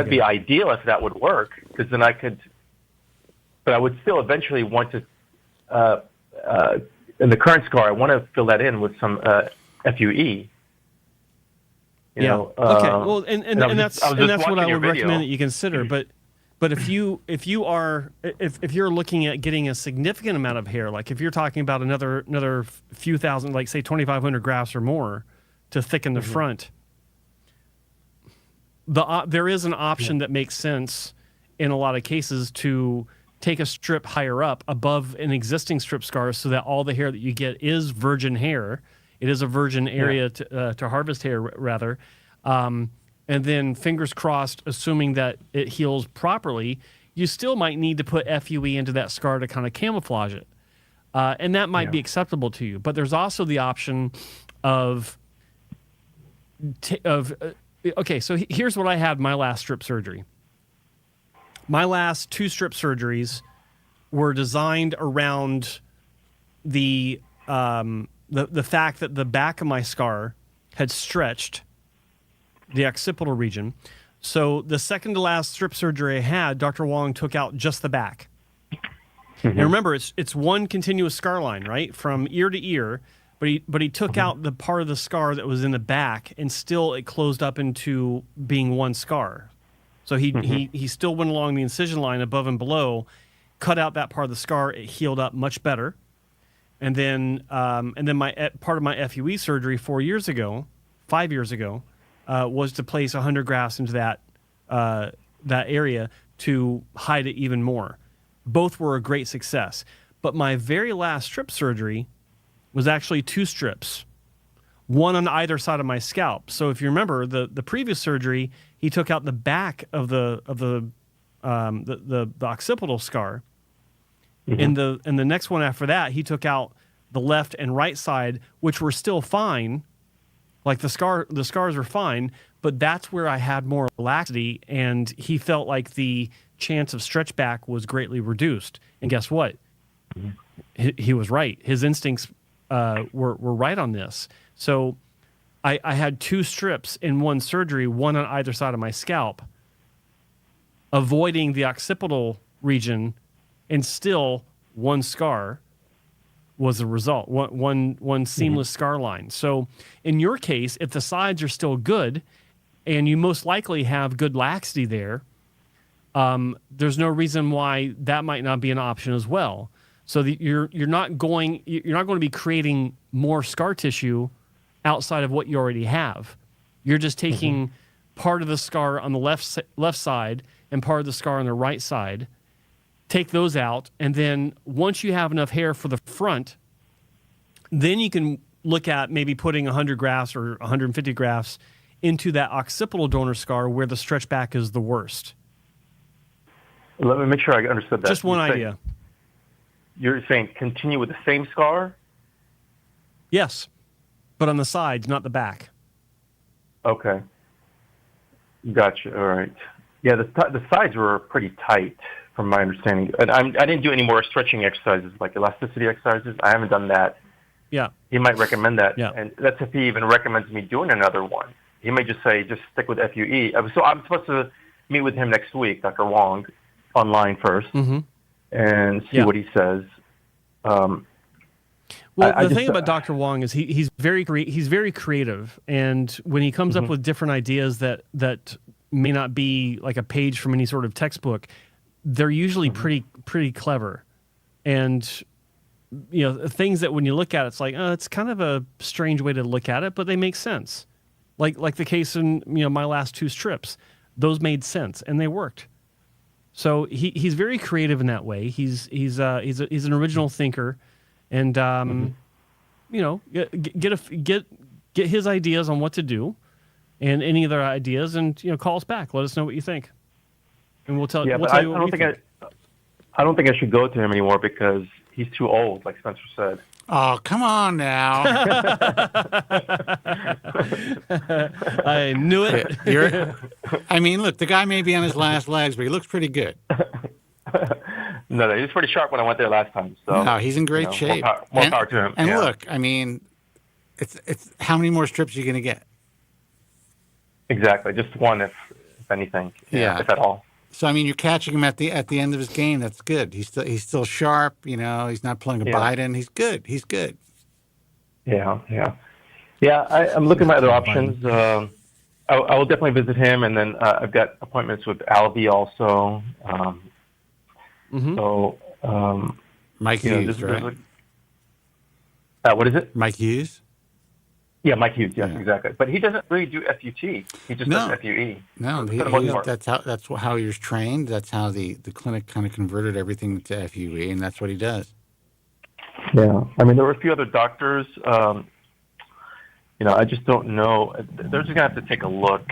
be ideal if that would work, because then I could. But I would still eventually want to, in the current scar, I want to fill that in with some FUE. Well, and that's what I would recommend that you consider. But if you're looking at getting a significant amount of hair, like if you're talking about another few thousand, like say 2,500 grafts or more to thicken the front, there is an option that makes sense in a lot of cases to take a strip higher up above an existing strip scar so that all the hair that you get is virgin hair. It is a virgin area to harvest hair, rather. And then, fingers crossed, assuming that it heals properly, you still might need to put FUE into that scar to kind of camouflage it. And that might be acceptable to you. But there's also the option of okay, so here's what I had my last strip surgery. My last 2 strip surgeries were designed around the fact that the back of my scar had stretched the occipital region. So the second to last strip surgery I had, Dr. Wong took out just the back. And remember, it's one continuous scar line, right, from ear to ear. But he took out the part of the scar that was in the back, and still it closed up into being one scar. So he still went along the incision line above and below, cut out that part of the scar. It healed up much better. And then my part of my FUE surgery 5 years ago, was to place 100 grafts into that area to hide it even more. Both were a great success. But my very last strip surgery was actually 2 strips, one on either side of my scalp. So if you remember the previous surgery, he took out the back of the occipital scar. In the next one after that, he took out the left and right side, which were still fine. Like the scars were fine, but that's where I had more laxity, and he felt like the chance of stretch back was greatly reduced. And guess what? He was right. His instincts were right on this. So I had 2 strips in one surgery, one on either side of my scalp, avoiding the occipital region, and still one scar was the result, one seamless scar line. So in your case, if the sides are still good and you most likely have good laxity there, there's no reason why that might not be an option as well. So that you're not going to be creating more scar tissue outside of what you already have. You're just taking part of the scar on the left side and part of the scar on the right side. Take those out, and then once you have enough hair for the front, then you can look at maybe putting 100 grafts or 150 grafts into that occipital donor scar where the stretch back is the worst. Let me make sure I understood that. Just one idea. You're saying continue with the same scar? Yes, but on the sides, not the back. Okay. Gotcha. All right. Yeah, the sides were pretty tight, from my understanding. And I didn't do any more stretching exercises, like elasticity exercises. I haven't done that. Yeah. He might recommend that. Yeah. And that's if he even recommends me doing another one. He may just say, just stick with FUE. So I'm supposed to meet with him next week, Dr. Wong, online first, and see what he says. Well, the thing about Dr. Wong is he's very creative, and when he comes up with different ideas that may not be like a page from any sort of textbook, they're usually pretty clever, and things that when you look at it, it's like it's kind of a strange way to look at it, but they make sense. Like the case in my last 2 strips, those made sense and they worked. So he's very creative in that way. He's an original thinker, and get his ideas on what to do, and any other ideas, and call us back. Let us know what you think, and we'll tell you. We'll tell you what we think. I don't think I should go to him anymore because he's too old, like Spencer said. Oh, come on now. I knew it. Look, the guy may be on his last legs, but he looks pretty good. No, he was pretty sharp when I went there last time. So no, he's in great shape. More power to him. And look, it's how many more strips are you going to get? Exactly, just one, if anything, if at all. So you're catching him at the end of his game. That's good. He's still sharp. He's not pulling a Biden. He's good. Yeah. I'm looking at my other options. I will definitely visit him, and then I've got appointments with Albie also. So Mike Hughes, right? What is it? Mike Hughes. Yeah, Mike Hughes. Yes, Yeah. exactly. But he doesn't really do FUT. He just does FUE. No, For the most part. that's how he was trained. That's how the clinic kind of converted everything to FUE, and that's what he does. Yeah, I mean, there were a few other doctors. I just don't know. They're just gonna have to take a look.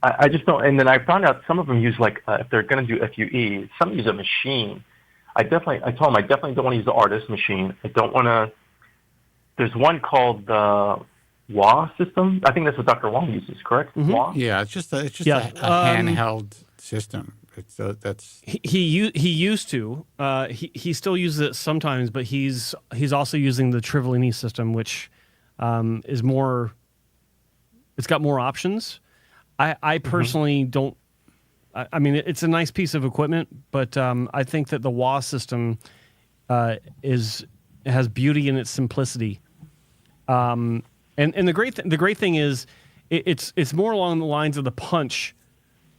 I just don't. And then I found out some of them use if they're gonna do FUE, some use a machine. I told them I definitely don't want to use the artist machine. I don't want to. There's one called the WA system. I think that's what Dr. Wong uses, correct? WA? Yeah, it's just a handheld system. He used to. He still uses it sometimes, but he's also using the Trivellini system, which is more. It's got more options. I personally don't. I mean, it's a nice piece of equipment, but I think that the WA system has beauty in its simplicity. And the great thing is it's more along the lines of the punch,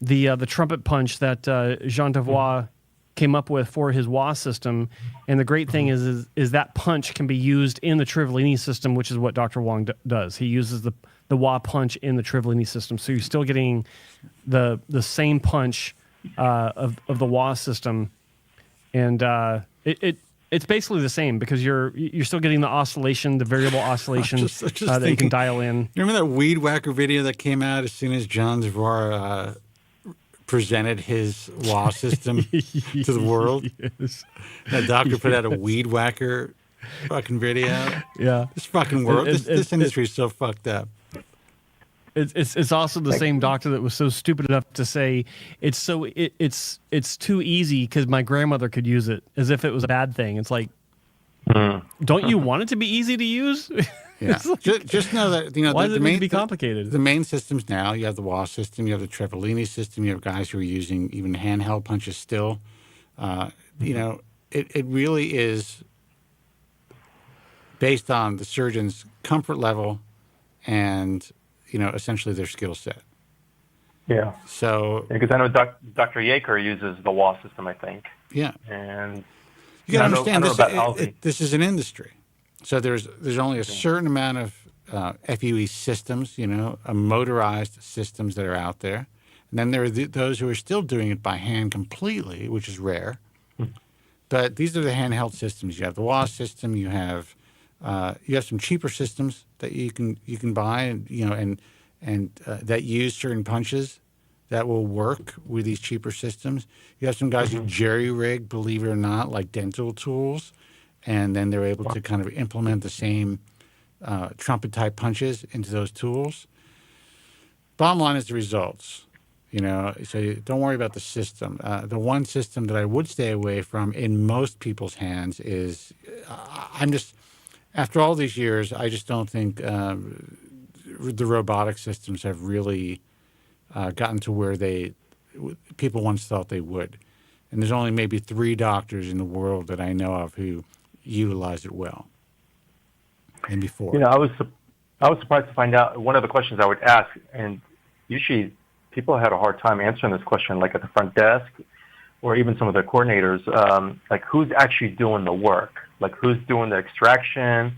the trumpet punch that Jean Devois came up with for his WA system. And the great thing is that punch can be used in the Trivellini system, which is what Dr. Wong does. He uses the WA punch in the Trivellini system, so you're still getting the same punch of the WA system, and it's basically the same because you're still getting the oscillation, the variable oscillation that you can dial in. You remember that Weed Whacker video that came out as soon as John Zavor presented his WA system to the world? Yes. That doctor put out a Weed Whacker fucking video. Yeah, this fucking world, this industry is so fucked up. It's also the same doctor that was so stupid enough to say it's too easy because my grandmother could use it, as if it was a bad thing. It's like, don't you want it to be easy to use? Yeah, just know that why does it need to be complicated? The main systems now, you have the WA system, you have the Trivellini system, you have guys who are using even handheld punches still. It really is based on the surgeon's comfort level and essentially their skill set. Yeah. So because I know Dr. Yaker uses the WA system, I think. Yeah. And you got to understand this is an industry. So there's only a certain amount of FUE systems, motorized systems that are out there. And then there are those who are still doing it by hand completely, which is rare. But these are the handheld systems. You have the WA system. You have some cheaper systems that you can buy, and that use certain punches that will work with these cheaper systems. You have some guys who jerry rig, believe it or not, like dental tools, and then they're able to kind of implement the same trumpet type punches into those tools. Bottom line is the results. So don't worry about the system. The one system that I would stay away from in most people's hands is after all these years, I just don't think the robotic systems have really gotten to where people once thought they would. And there's only maybe 3 doctors in the world that I know of who utilize it well. And before, I was surprised to find out one of the questions I would ask, and usually people had a hard time answering this question, like at the front desk, or even some of the coordinators, like who's actually doing the work, like who's doing the extraction,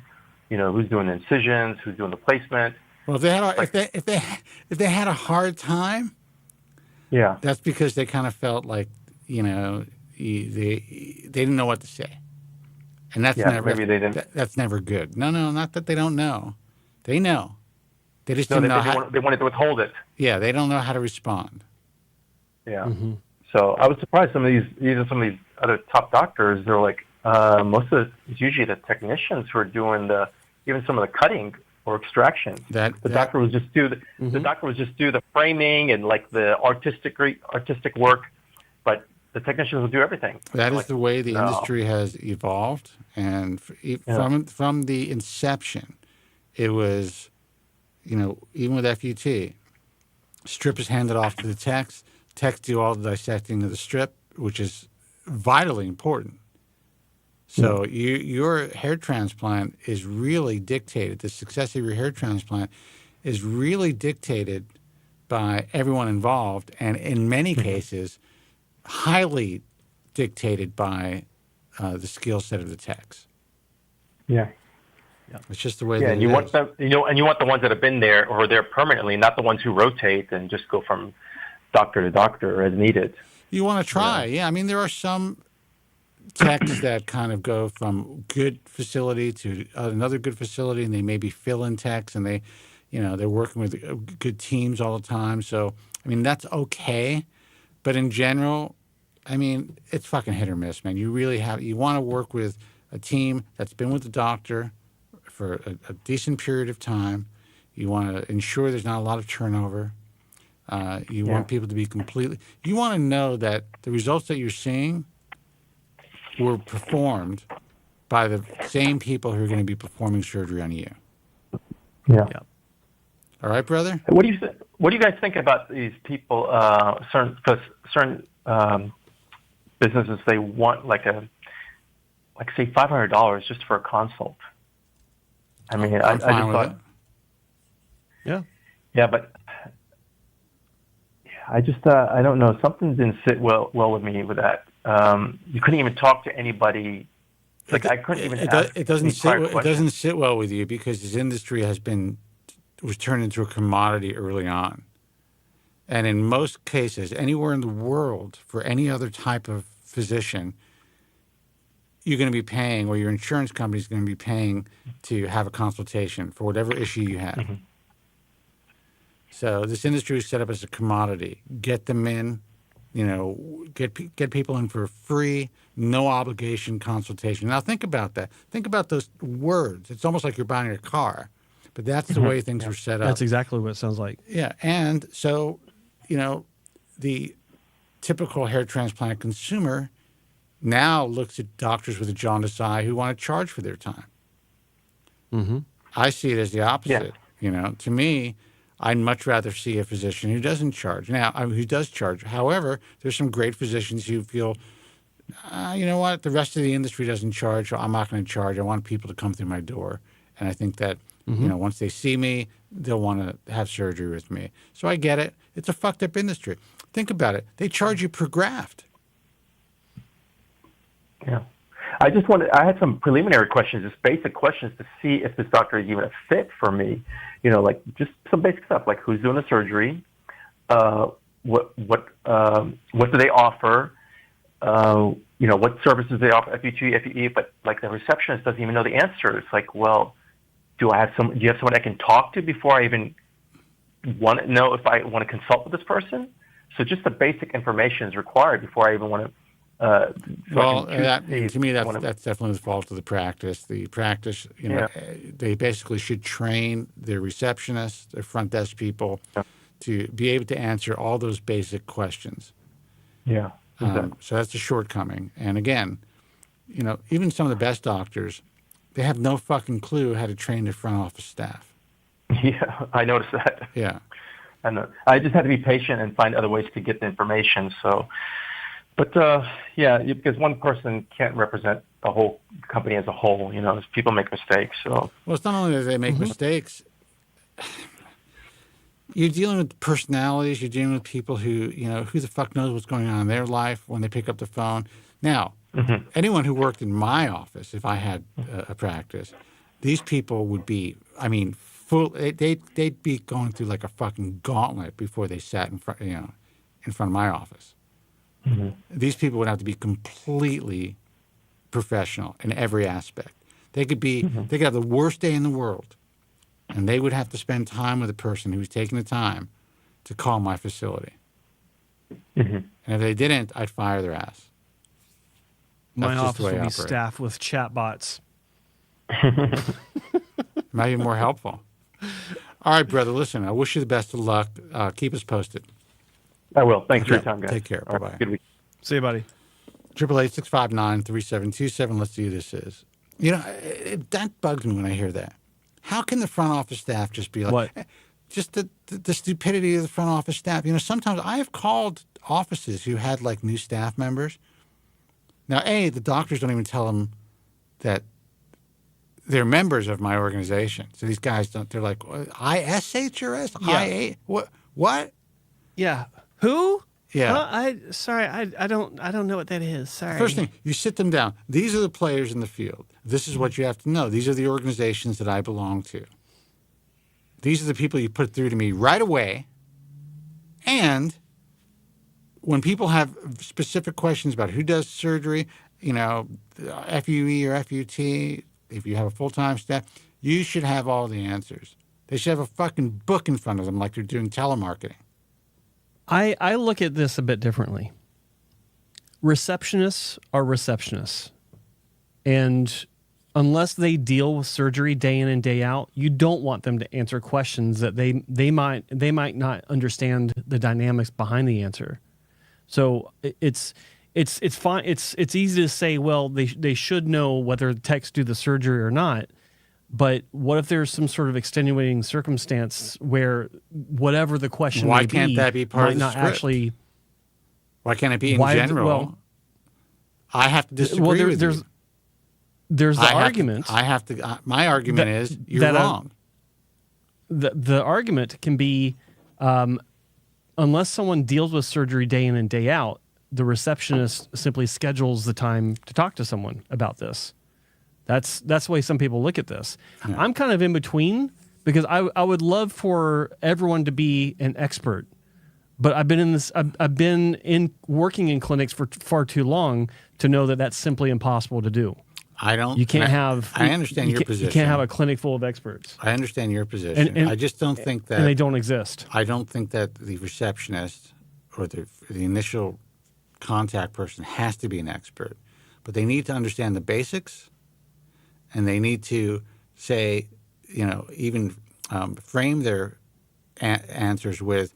who's doing the incisions, who's doing the placement. Well, if they had a hard time, yeah, that's because they kind of felt like they didn't know what to say, and that's that's never good. No, not that they don't know, they know, they just didn't know how. They wanted to withhold it. Yeah, they don't know how to respond. Yeah. Mm-hmm. So I was surprised some of these other top doctors, they're like, it's usually the technicians who are doing even some of the cutting or extraction. The doctor was just do the framing and like the artistic work, but the technicians will do everything. That is the way the industry has evolved, and from the inception, it was, even with FUT, strip is handed off to the techs. Techs do all the dissecting of the strip, which is vitally important. So your hair transplant is really dictated. The success of your hair transplant is really dictated by everyone involved, and in many cases, highly dictated by the skill set of the techs. Yeah. It's just the way Yeah, that and you it want is. them, and you want the ones that have been there or are there permanently, not the ones who rotate and just go from doctor to doctor as needed. You want to try. Yeah. I mean, there are some techs that kind of go from good facility to another good facility, and they maybe fill-in techs, and they're working with good teams all the time. So, I mean, that's okay. But in general, I mean, it's fucking hit or miss, man. You want to work with a team that's been with the doctor for a decent period of time. You want to ensure there's not a lot of turnover. You want people to be you want to know that the results that you're seeing were performed by the same people who are going to be performing surgery on you. Yeah. All right, brother? What do you guys think about these people, certain businesses, they want say $500 just for a consult. I mean, I just thought, yeah, but I just, I don't know, something didn't sit well with me with that. You couldn't even talk to anybody. Like I couldn't even ask. It doesn't sit well with you because this industry was turned into a commodity early on. And in most cases, anywhere in the world, for any other type of physician, you're going to be paying, or your insurance company is going to be paying to have a consultation for whatever issue you have. Mm-hmm. So this industry is set up as a commodity. Get them in, get people in for a free, no obligation consultation. Now think about that. Think about those words. It's almost like you're buying a car, but that's the way things were set up. That's exactly what it sounds like. Yeah, and so, the typical hair transplant consumer now looks at doctors with a jaundiced eye who want to charge for their time. Mm-hmm. I see it as the opposite. Yeah. To me, I'd much rather see a physician who doesn't charge. Now, who does charge. However, there's some great physicians who feel, you know what, the rest of the industry doesn't charge, so I'm not going to charge. I want people to come through my door. And I think that, once they see me, they'll want to have surgery with me. So I get it. It's a fucked up industry. Think about it. They charge you per graft. Yeah. I had some preliminary questions, just basic questions to see if this doctor is even a fit for me. Like just some basic stuff, like who's doing the surgery, what do they offer, what services they offer, FUT, FUE, but like the receptionist doesn't even know the answer. It's like, well, do you have someone I can talk to before I even want to know if I want to consult with this person? So just the basic information is required before I even want to. To me, that's definitely the fault of the practice. The practice, they basically should train their receptionists, their front desk people, to be able to answer all those basic questions. Yeah. Exactly. So that's a shortcoming. And again, even some of the best doctors, they have no fucking clue how to train their front office staff. Yeah, I noticed that. Yeah. And I just had to be patient and find other ways to get the information. So. But, because one person can't represent the whole company as a whole. People make mistakes. So. Well, it's not only that they make mistakes. You're dealing with personalities. You're dealing with people who, who the fuck knows what's going on in their life when they pick up the phone. Now, anyone who worked in my office, if I had a practice, these people would be, they'd be going through like a fucking gauntlet before they sat in front of my office. Mm-hmm. These people would have to be completely professional in every aspect. They could have the worst day in the world, and they would have to spend time with a person who's taking the time to call my facility. Mm-hmm. And if they didn't, I'd fire their ass. My office will be staffed with chatbots. Might be more helpful. All right, brother, listen, I wish you the best of luck. Keep us posted. I will. Thanks for your time, guys. Take care. Bye-bye. Right, good week. See you, buddy. 888-659-3727. Let's see who this is. That bugs me when I hear that. How can the front office staff just be like... What? Just the stupidity of the front office staff. Sometimes I have called offices who had, like, new staff members. Now, the doctors don't even tell them that they're members of my organization. So these guys don't... They're like, ISHRS? Yeah. IA? What? Yeah. Who? Yeah. I don't know what that is. Sorry. First thing, you sit them down. These are the players in the field. This is what you have to know. These are the organizations that I belong to. These are the people you put through to me right away. And when people have specific questions about who does surgery, FUE or FUT, if you have a full-time staff, you should have all the answers. They should have a fucking book in front of them like they're doing telemarketing. I look at this a bit differently. Receptionists are receptionists. And unless they deal with surgery day in and day out, you don't want them to answer questions that they might not understand the dynamics behind the answer. So it's fine. It's easy to say, well, they should know whether the techs do the surgery or not. But what if there's some sort of extenuating circumstance where whatever the question Why may can't be, that be part of the not script? Actually? Why can't it be in general? I have to disagree with you. There's the argument. My argument is you're wrong. The argument can be, unless someone deals with surgery day in and day out, the receptionist simply schedules the time to talk to someone about this. That's the way some people look at this. Yeah. I'm kind of in between because I would love for everyone to be an expert, but I've been working in clinics for far too long to know that that's simply impossible to do. I understand your position. You can't have a clinic full of experts. I understand your position. And I just don't think that... And they don't exist. I don't think that the receptionist or the initial contact person has to be an expert. But they need to understand the basics, and they need to say, even frame their answers with,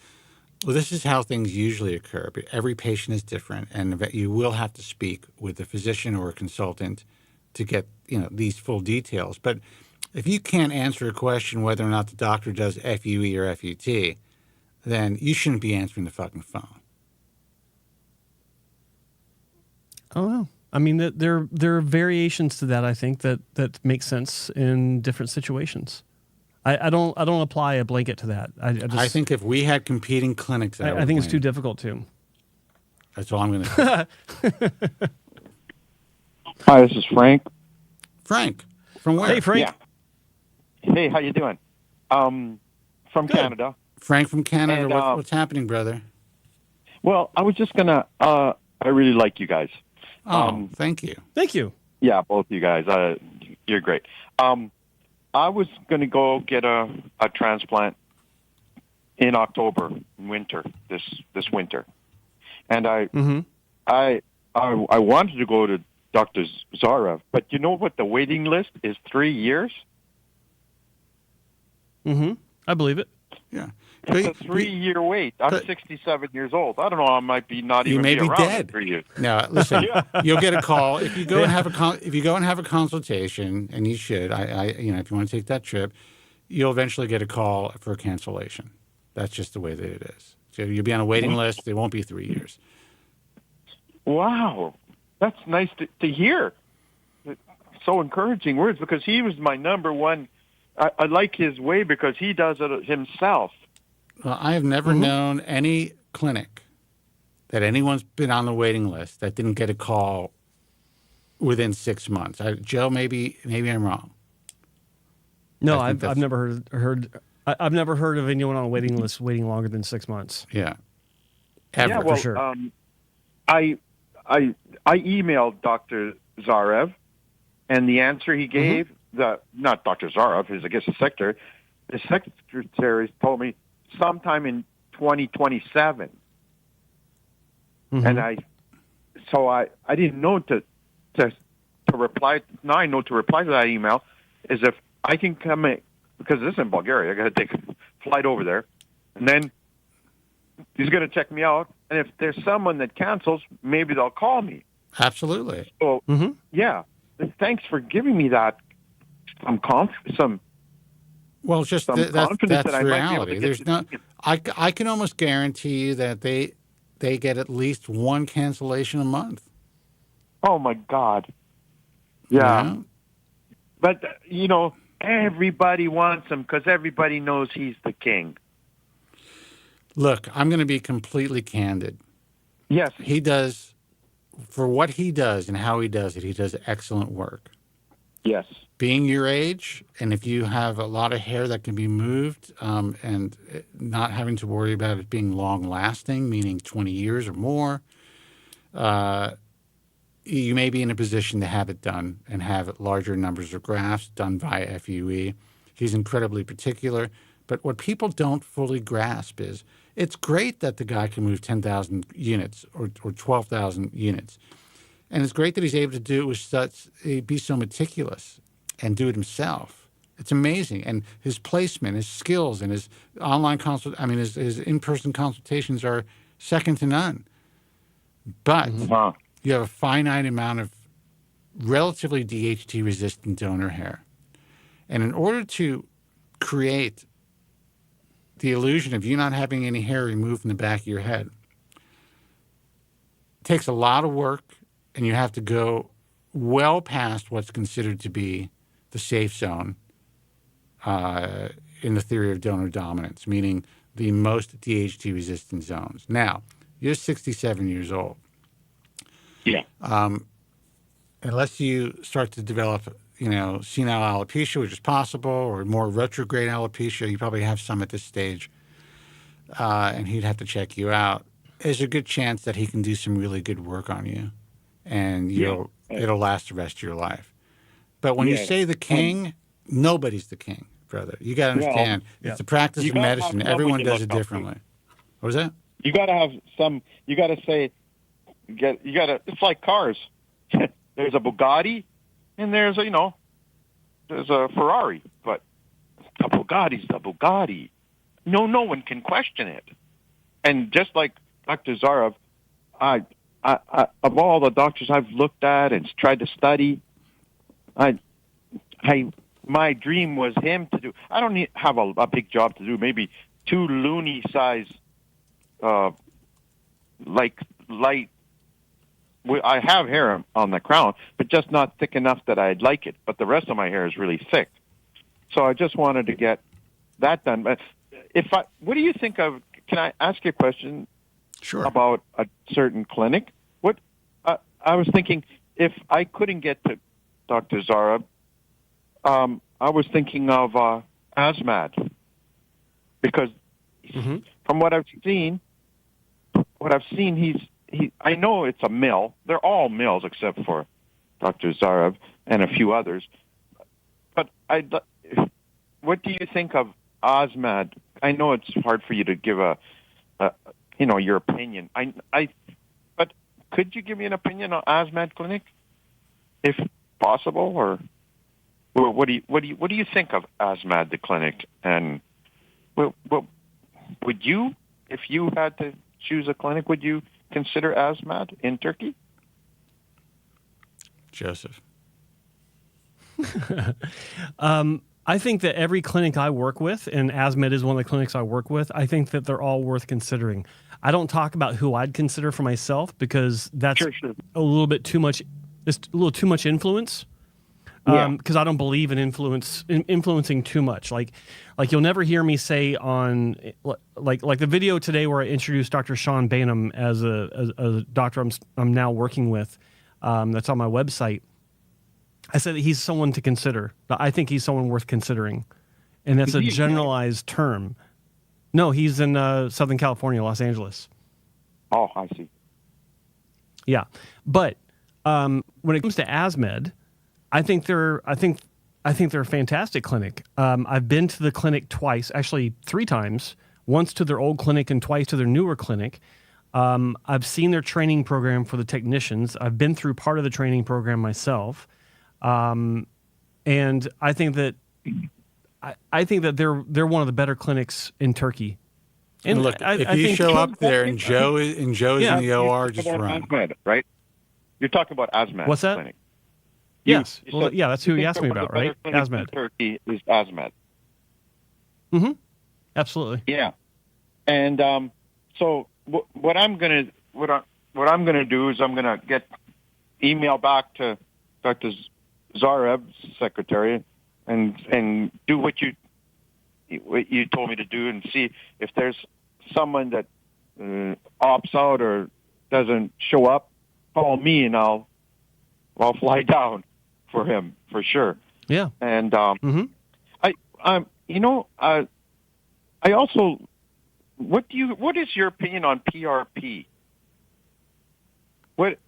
well, this is how things usually occur. But every patient is different, and you will have to speak with a physician or a consultant to get these full details. But if you can't answer a question whether or not the doctor does FUE or FUT, then you shouldn't be answering the fucking phone. Oh no. I mean, there are variations to that. I think that make sense in different situations. I don't apply a blanket to that. I think if we had competing clinics, I think it's too difficult to. That's all I'm going to say. Hi, this is Frank. Frank, from where? Hey, Frank. Yeah. Hey, how you doing? From Good. Canada. Frank from Canada. And, what's happening, brother? Well, I was just gonna. I really like you guys. Oh, thank you. Thank you. Yeah, both of you guys. You're great. I was going to go get a transplant in October, winter, this winter, and I wanted to go to Dr. Zarev, but you know what? The waiting list is 3 years. Mm-hmm. I believe it. Yeah. It's a 3-year wait. I'm 67 years old. I don't know. I might be not even be around dead. in 3 years. No, listen. You'll get a call if you go and have a consultation, and you should. If you want to take that trip, you'll eventually get a call for a cancellation. That's just the way that it is. So you'll be on a waiting list. It won't be 3 years. Wow, that's nice to hear. So encouraging words, because he was my number one. I like his way because he does it himself. Well, I have never known any clinic that anyone's been on the waiting list that didn't get a call within 6 months. Joe, maybe I'm wrong. No, I've never heard. I've never heard of anyone on a waiting list waiting longer than 6 months. Yeah, ever, for sure. I emailed Dr. Zarev, and the answer he gave, not Dr. Zarev, I guess the secretary. The secretary told me sometime in 2027. And I didn't know to reply. Now I know to reply to that email is if I can come in, because this is in Bulgaria. I got to take a flight over there, and then he's going to check me out. And if there's someone that cancels, maybe they'll call me. Absolutely. So yeah, thanks for giving me that. Well, just that's that reality. There's no. I can almost guarantee you that they get at least one cancellation a month. Oh my God! Yeah, but everybody wants him because everybody knows he's the king. Look, I'm going to be completely candid. Yes. He does, for what he does and how he does it, he does excellent work. Yes. Being your age, and if you have a lot of hair that can be moved, and not having to worry about it being long-lasting, meaning 20 years or more, you may be in a position to have it done and have larger numbers of grafts done via FUE. He's incredibly particular. But what people don't fully grasp is it's great that the guy can move 10,000 units or 12,000 units. And it's great that he's able to do it with such, be so meticulous and do it himself. It's amazing. And his placement, his skills, and his online his in-person consultations are second to none. But you have a finite amount of relatively DHT-resistant donor hair. And in order to create the illusion of you not having any hair removed from the back of your head, it takes a lot of work, and you have to go well past what's considered to be the safe zone in the theory of donor dominance, meaning the most DHT-resistant zones. Now, you're 67 years old. Yeah. Unless you start to develop, senile alopecia, which is possible, or more retrograde alopecia, you probably have some at this stage, and he'd have to check you out. There's a good chance that he can do some really good work on you, and it'll last the rest of your life. But when you say the king, nobody's the king, brother. You got to understand, it's the practice of medicine. Everyone does it differently. What was that? You got to have some. You got to say. You got to. It's like cars. There's a Bugatti, and there's a Ferrari. But the Bugatti's the Bugatti. No one can question it. And just like Dr. Zarev, I of all the doctors I've looked at and tried to study, my dream was him to do. I don't have a big job to do. Maybe 2 loony size, light. I have hair on the crown, but just not thick enough that I'd like it. But the rest of my hair is really thick. So I just wanted to get that done. But what do you think of? Can I ask you a question? Sure. About a certain clinic? What I was thinking, if I couldn't get to Dr. Zarev, I was thinking of Asmad, because from what I've seen, I know it's a mill. They're all mills except for Dr. Zarev and a few others. But what do you think of Asmad? I know it's hard for you to give your opinion. But could you give me an opinion on Asmad Clinic, if possible, or what do you think of Asmad the clinic? And would you, if you had to choose a clinic, would you consider Asmad in Turkey? Joseph. I think that every clinic I work with, and Asmad is one of the clinics I work with, I think that they're all worth considering. I don't talk about who I'd consider for myself, because that's a little bit too much. It's a little too much influence. Because I don't believe in influencing too much. Like you'll never hear me say on like the video today where I introduced Dr. Sean Bainham as a doctor I'm now working with. That's on my website. I said that he's someone to consider. I think he's someone worth considering, and that's a generalized term. No, he's in Southern California, Los Angeles. Oh, I see. Yeah, but when it comes to Asmad, I think they're a fantastic clinic. I've been to the clinic twice, actually 3 times. Once to their old clinic and twice to their newer clinic. I've seen their training program for the technicians. I've been through part of the training program myself. And I think that they're one of the better clinics in Turkey. And look, if you show up there and Joe's in the OR, just run. Asmad, right? You're talking about Asmad. What's that? Clinic. Yes. Well, yeah, that's who you asked me about, right? Asmad. Turkey is Asmad. Mm-hmm. Absolutely. Yeah. And so what I'm gonna do is I'm gonna get email back to Dr. Zarev's secretary and do what you told me to do, and see if there's someone that opts out or doesn't show up, call me and I'll fly down for him for sure. Yeah. And I also, what is your opinion on PRP? What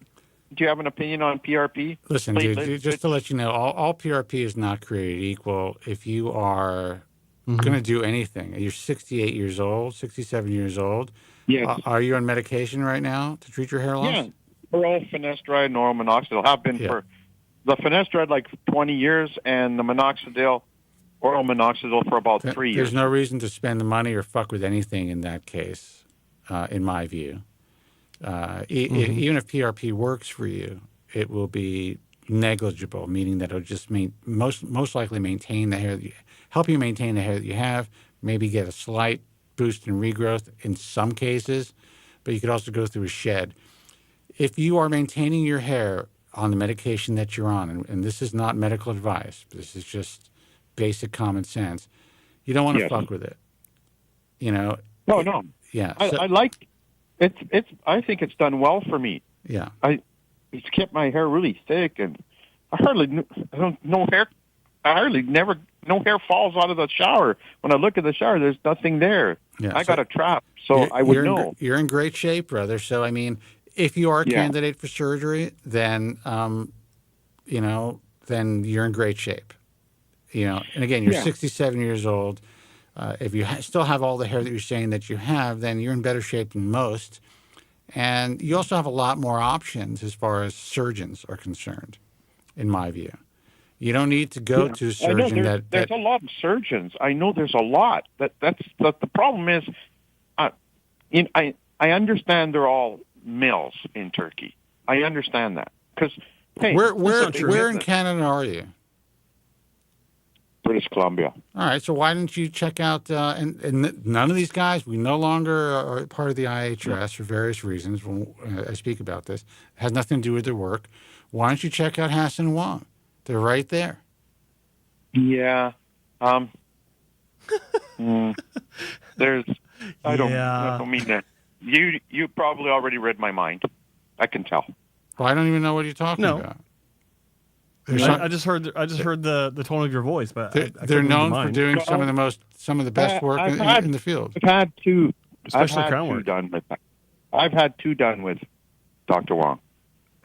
do you have an opinion on PRP? Listen, dude, just to let you know, all PRP is not created equal. If you are going to do anything, you're 68 years old, 67 years old. Yes. Are you on medication right now to treat your hair loss? Yeah. Oral finasteride and oral minoxidil have been for the finasteride like 20 years and the minoxidil, oral minoxidil for about 3 years. There's no reason to spend the money or fuck with anything in that case, in my view. Even if PRP works for you, it will be negligible, meaning that it'll just most likely maintain the hair, help you maintain the hair that you have, maybe get a slight boost in regrowth in some cases, but you could also go through a shed. If you are maintaining your hair on the medication that you're on, and this is not medical advice, this is just basic common sense, you don't want to fuck with it. You know? No. Yeah. I like it's. I think it's done well for me. Yeah. It's kept my hair really thick, and no hair falls out of the shower. When I look at the shower, there's nothing there. Yeah, I got a trap, so I would know. You're in great shape, brother. So, I mean, if you are a candidate for surgery, then, then you're in great shape. You know, and again, you're 67 years old. If you still have all the hair that you're saying that you have, then you're in better shape than most. And you also have a lot more options as far as surgeons are concerned, in my view. You don't need to go to a surgeon there's a lot of surgeons. I know there's a lot. That's the problem is, I understand they're all males in Turkey. I understand that because where in Canada are you? British Columbia. All right, so why didn't you check out? And none of these guys, we no longer are part of the IHRS for various reasons. When I speak about this, it has nothing to do with their work. Why don't you check out Hassan and Wong? They're right there. Yeah. There's. I don't mean that. You probably already read my mind. I can tell. Well, I don't even know what you're talking about. I just heard the tone of your voice, but they're known for doing some of the best work in the field. I've had two, especially crown work. I've had two done with Dr. Wong.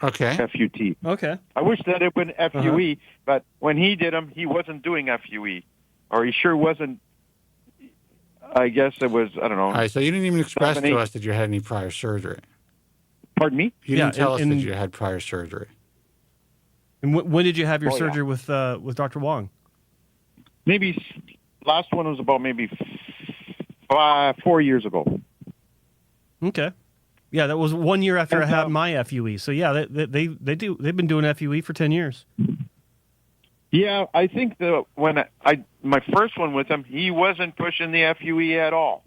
Okay. FUT. Okay. I wish that it had been FUE, but when he did them, he wasn't doing FUE, or he sure wasn't. I guess it was. I don't know. All right. So you didn't even express to us that you had any prior surgery. Pardon me? You didn't tell us that you had prior surgery. And when did you have your surgery with Dr. Wong? Maybe last one was about maybe 4 years ago. Okay. Yeah, that was 1 year after I had my FUE. So yeah, they've been doing FUE for 10 years. Yeah, I think when my first one with him, he wasn't pushing the FUE at all.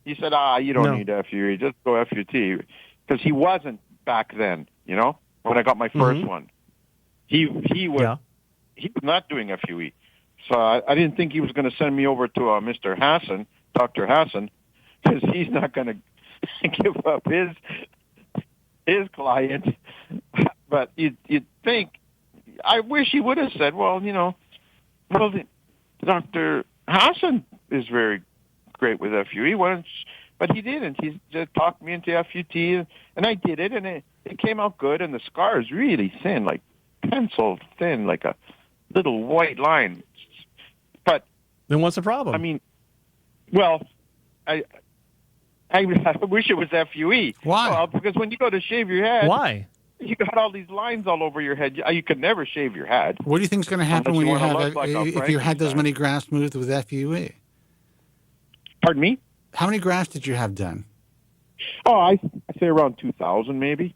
He said, you don't need FUE, just go FUT. Because he wasn't back then, when I got my first one. He was not doing FUE. So I didn't think he was going to send me over to Mr. Hassan, Dr. Hassan, because he's not going to give up his client. But you'd think, I wish he would have said, Dr. Hassan is very great with FUE, but he didn't. He just talked me into FUT, and I did it, and it came out good, and the scar is really thin, like pencil thin, like a little white line. But then what's the problem? I mean, I wish it was FUE. Why? Well, because when you go to shave your head, why? You got all these lines all over your head. You could never shave your head. What do you think is going to happen when if you had those many Frankenstein. grafts moved with FUE? Pardon me? How many grafts did you have done? Oh, I say around 2,000 maybe.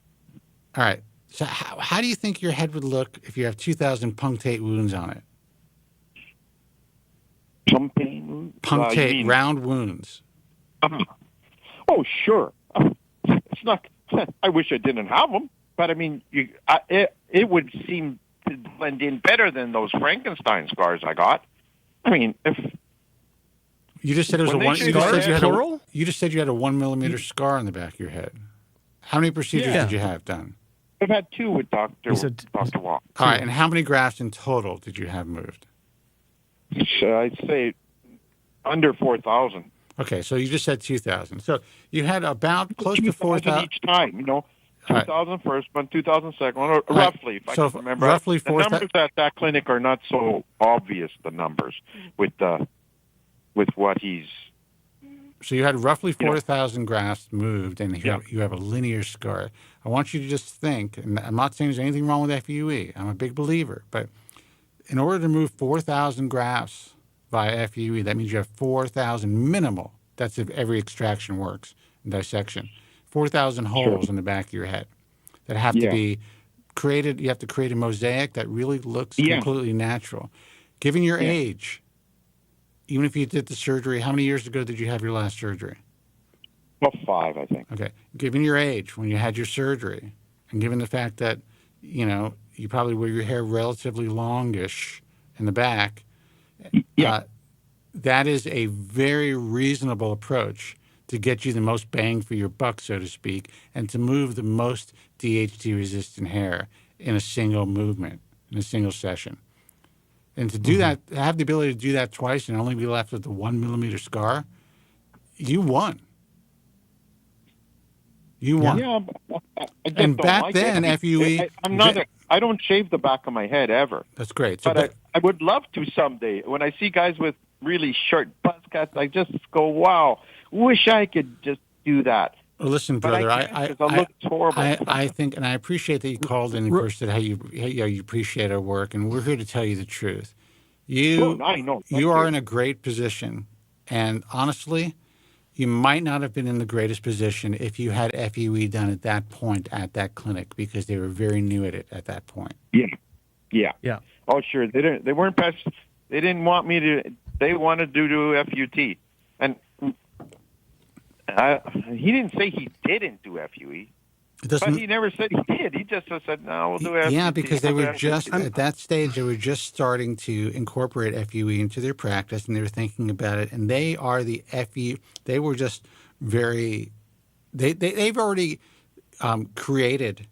All right. So how do you think your head would look if you have 2,000 punctate wounds on it? Punctate, round wounds. Oh, sure. It's not. I wish I didn't have them, but I mean, it would seem to blend in better than those Frankenstein scars I got. I mean, if you just said it was when a they one. shave your head- You just said you had a 1 millimeter scar on the back of your head. How many procedures Yeah. did you have done? I've had 2 with Dr. Wong. All right, and how many grafts in total did you have moved? I'd say under 4,000. Okay, so you just said 2,000. So you had about close to 2,000 4,000 each time, 2,000 first one, 2,000 second one, or All right. roughly, if I So can remember. roughly the 4,000 numbers at that clinic are not so obvious, the numbers, with what he's... So you had roughly 4,000 grafts moved, and you have a linear scar. I want you to just think, and I'm not saying there's anything wrong with FUE. I'm a big believer, but in order to move 4,000 grafts via FUE, that means you have 4,000 minimal. That's if every extraction works and dissection. 4,000 holes in the back of your head that have to be created. You have to create a mosaic that really looks completely natural. Given your age, even if you did the surgery, how many years ago did you have your last surgery? Well, 5, I think. Okay. Given your age when you had your surgery, and given the fact that, you probably wear your hair relatively longish in the back, that is a very reasonable approach to get you the most bang for your buck, so to speak, and to move the most DHT-resistant hair in a single movement, in a single session. And to do that, have the ability to do that twice and only be left with the 1 millimeter scar, you won. You won. Yeah, I just And don't back like then, it. FUE... I don't shave the back of my head ever. That's great. So But I would love to someday. When I see guys with really short buzz cuts, I just go, wow, wish I could just do that. Well, listen, But brother, it looks horrible. I think, and I appreciate that you called in and first said how you appreciate our work, and we're here to tell you the truth. I know. You are in a great position, and honestly, you might not have been in the greatest position if you had FUE done at that point at that clinic, because they were very new at it at that point. Yeah. Oh, sure. They didn't. They weren't past. They didn't want me to. They wanted to do FUT, and he didn't say he didn't do FUE. But he never said he did. He just said, "No, we'll do FUT." Yeah, because they were just at that stage. They were just starting to incorporate FUE into their practice, and they were thinking about it. And they are the FUE. They were just very. They've already created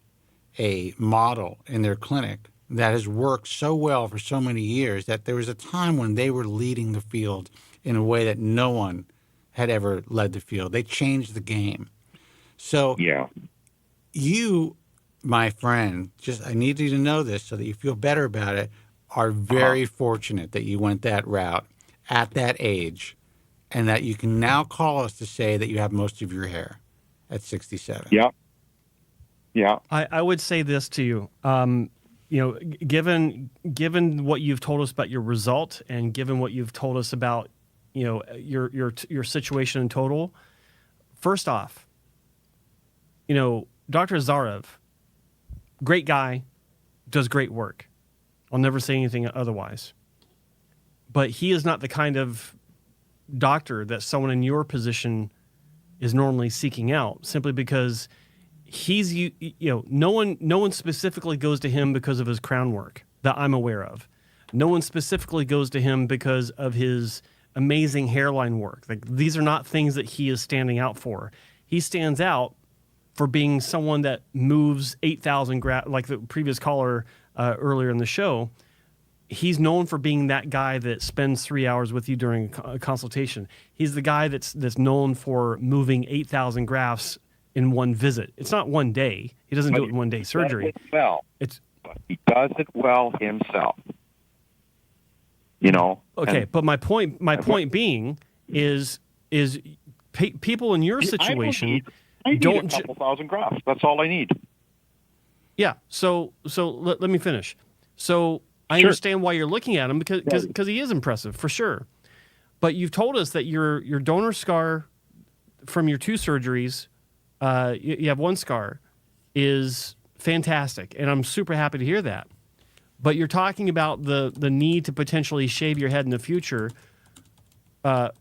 a model in their clinic that has worked so well for so many years that there was a time when they were leading the field in a way that no one had ever led the field. They changed the game. So you, my friend, I need you to know this so that you feel better about it, are very fortunate that you went that route at that age, and that you can now call us to say that you have most of your hair at 67. Yeah. I would say this to you. Given what you've told us about your result, and given what you've told us about, your situation in total, first off, Dr. Zarev, great guy, does great work. I'll never say anything otherwise. But he is not the kind of doctor that someone in your position is normally seeking out, simply because he's, no one specifically goes to him because of his crown work that I'm aware of. No one specifically goes to him because of his amazing hairline work. Like, these are not things that he is standing out for. He stands out for being someone that moves 8,000 like the previous caller earlier in the show. He's known for being that guy that spends 3 hours with you during a consultation. He's the guy that's known for moving 8,000 grafts in one visit. It's not one day. He doesn't do it in one day surgery. He does it well himself. Okay, but my point being is people in your situation I need a couple thousand grafts. That's all I need. Yeah. So let me finish. So I understand why you're looking at him, because he is impressive for sure. But you've told us that your donor scar from your 2 surgeries, you have 1 scar, is fantastic, and I'm super happy to hear that. But you're talking about the need to potentially shave your head in the future. I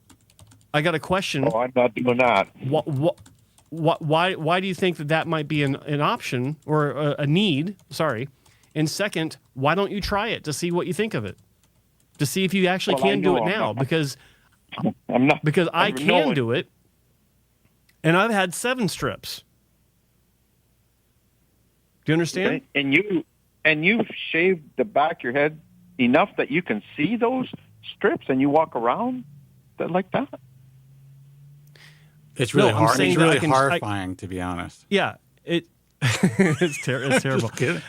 got a question. Oh, I'm not doing that. Why do you think that might be an option or a need? Sorry. And second, why don't you try it to see what you think of it? To see if you actually can do it now, because I can do it, and I've had 7 strips. Do you understand? And you've shaved the back of your head enough that you can see those strips, and you walk around like that. It's really I'm hard. saying It's that really I can- horrifying, to be honest. Yeah, it's terrible. Just kidding.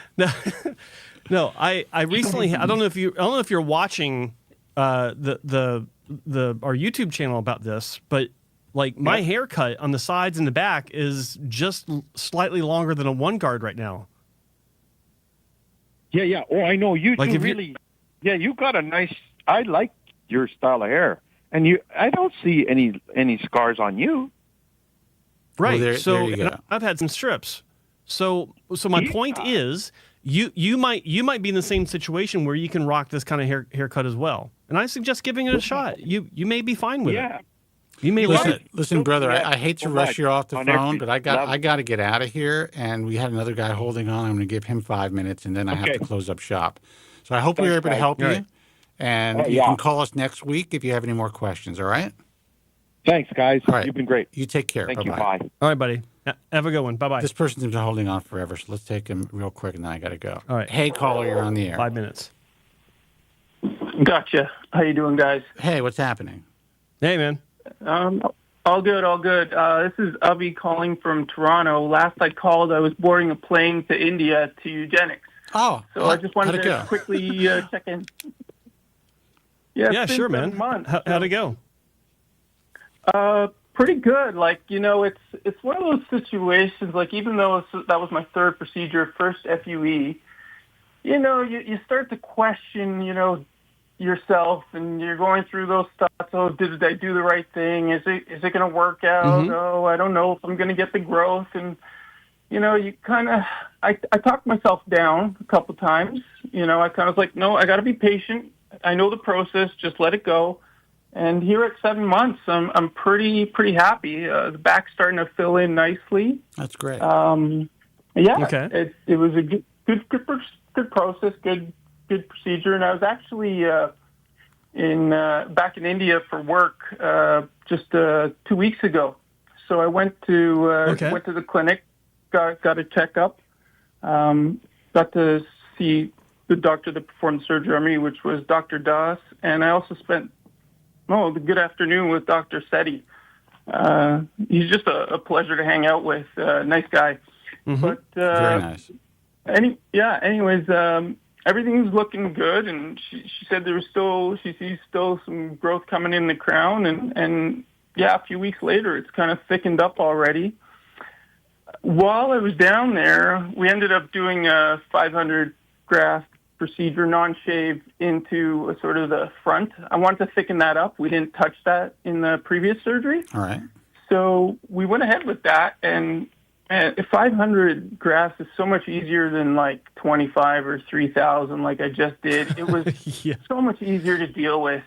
No, I recently, I don't know if you're watching our YouTube channel about this, but like my haircut on the sides and the back is just slightly longer than a one guard right now. Yeah. Oh, I know. You Like do if you- really. Yeah, you got a nice. I like your style of hair, and I don't see any scars on you. Right. Well, so there you go. and I've had some strips. So my point is, you might be in the same situation where you can rock this kind of haircut as well. And I suggest giving it a shot. You may be fine with it. You may love it. Listen, brother. Yeah. I hate to Well, rush you off the on phone, every but I got level. to get out of here. And we had another guy holding on. I'm going to give him 5 minutes, and then I have Okay. to close up shop. So I hope we were able to guys. help you. Right. And you can call us next week if you have any more questions. All right. Thanks, guys. All right. You've been great. You take care. Thank you. Bye-bye. Bye. All right, buddy. Have a good one. Bye-bye. This person's been holding on forever, so let's take him real quick, and then I got to go. All right. Hey, caller, you're on the air. 5 minutes. Gotcha. How you doing, guys? Hey, what's happening? Hey, man. All good, all good. This is Avi calling from Toronto. Last I called, I was boarding a plane to India to eugenics. Oh, So I just wanted how'd it to go? quickly check in. Yeah, Yeah, it's been sure, 7 man. months. How'd it go? Pretty good. Like, it's one of those situations, like, even though that was my third procedure, first FUE, you start to question, yourself, and you're going through those thoughts. Oh, did I do the right thing? Is it going to work out? Mm-hmm. Oh, I don't know if I'm going to get the growth. And, you kind of, I talked myself down a couple times. I kind of was like, no, I got to be patient. I know the process. Just let it go. And here at 7 months, I'm pretty happy. The back's starting to fill in nicely. That's great. Yeah, Okay. it was a good process, good procedure. And I was actually back in India for work just 2 weeks ago. So I went to the clinic, got a checkup, got to see the doctor that performed the surgery on me, which was Dr. Das, and I also spent the good afternoon with Dr. Sethi. He's just a pleasure to hang out with. Nice guy. Mm-hmm. But Very nice. Anyways, everything's looking good, and she said she sees still some growth coming in the crown, and a few weeks later, it's kind of thickened up already. While I was down there, we ended up doing a 500 graft procedure, non-shave, into a sort of the front. I wanted to thicken that up. We didn't touch that in the previous surgery. All right. So we went ahead with that, and 500 grafts is so much easier than like 25 or 3,000 like I just did. It was so much easier to deal with.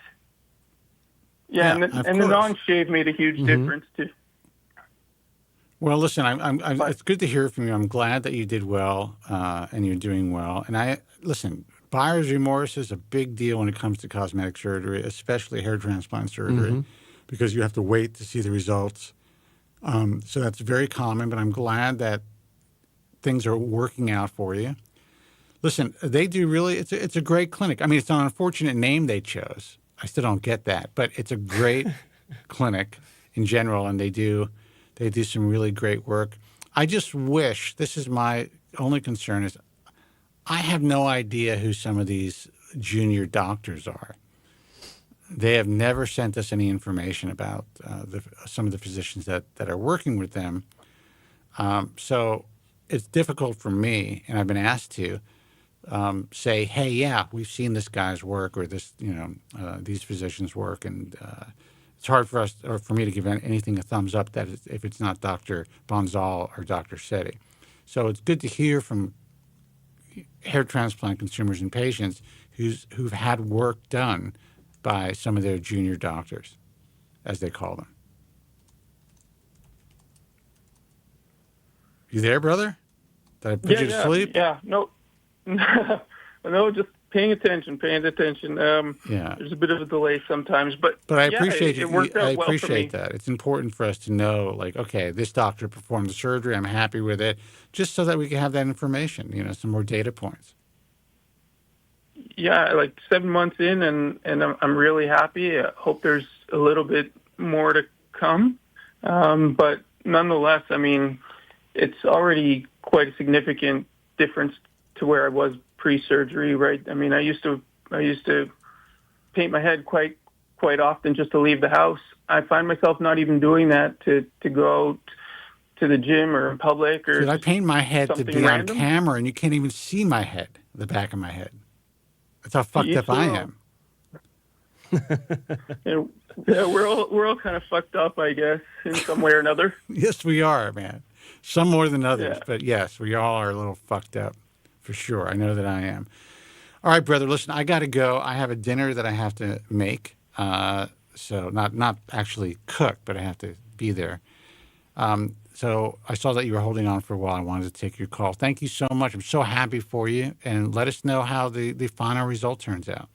Yeah, and the non-shave made a huge difference too. Well, listen, it's good to hear from you. I'm glad that you did well and you're doing well. And listen, buyer's remorse is a big deal when it comes to cosmetic surgery, especially hair transplant surgery, because you have to wait to see the results. So that's very common, but I'm glad that things are working out for you. Listen, they do really, it's a great clinic. I mean, it's an unfortunate name they chose. I still don't get that, but it's a great clinic in general, and they do some really great work. I just wish, this is my only concern, is I have no idea who some of these junior doctors are. They have never sent us any information about some of the physicians that are working with them. So it's difficult for me, and I've been asked to say, hey, yeah, we've seen this guy's work or this, these physicians' work, and it's hard for us or for me to give anything a thumbs up that if it's not Dr. Bonzal or Dr. Sethi. So it's good to hear from hair transplant consumers and patients who've had work done by some of their junior doctors, as they call them. You there, brother? Did I put you to sleep? Yeah, no, no, just Paying attention. Yeah. There's a bit of a delay sometimes, but I yeah, appreciate it worked out I well for me. appreciate that. It's important for us to know, like, okay, this doctor performed the surgery. I'm happy with it, just so that we can have that information. Some more data points. Yeah, like 7 months in, and I'm really happy. I hope there's a little bit more to come, but nonetheless, I mean, it's already quite a significant difference to where I was pre-surgery, right? I mean, I used to paint my head quite often just to leave the house. I find myself not even doing that to go out to the gym or in public or. Dude, I paint my head to be random. on camera, and you can't even see my head, the back of my head. That's how fucked up I am. Yeah, we're all kind of fucked up, I guess, in some way or another. Yes, we are, man. Some more than others, Yeah. but yes, we all are a little fucked up, for sure. I know that I am. All right, brother. Listen, I got to go. I have a dinner that I have to make. So not actually cook, but I have to be there. So I saw that you were holding on for a while. I wanted to take your call. Thank you so much. I'm so happy for you, and let us know how the final result turns out.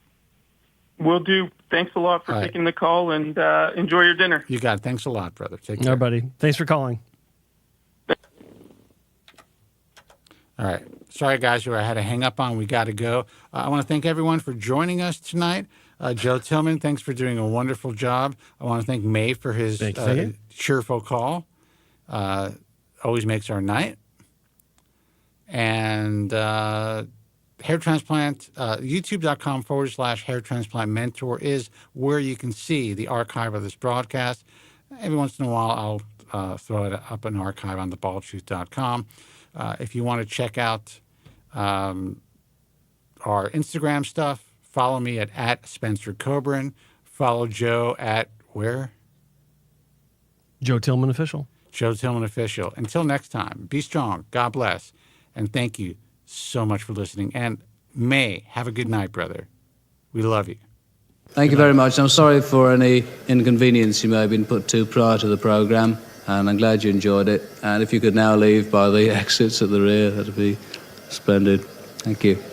Will do. Thanks a lot for taking the call, and enjoy your dinner. You got it. Thanks a lot, brother. Take care. No, buddy. Thanks for calling. All right. Sorry, guys, who I had to hang up on. We got to go. I want to thank everyone for joining us tonight. Joe Tillman, thanks for doing a wonderful job. I want to thank May for his cheerful call. Always makes our night. And hair transplant, youtube.com/hair transplant mentor is where you can see the archive of this broadcast. Every once in a while, I'll throw it up an archive on thebaldtruth.com. If you want to check out our Instagram stuff, follow me at Spencer Kobren. Follow Joe at where? Joe Tillman Official. Joe Tillman Official. Until next time, be strong. God bless. And thank you so much for listening. And May, have a good night, brother. We love you. Thank you very much. I'm sorry for any inconvenience you may have been put to prior to the programme, and I'm glad you enjoyed it. And if you could now leave by the exits at the rear, that'd be splendid. Thank you.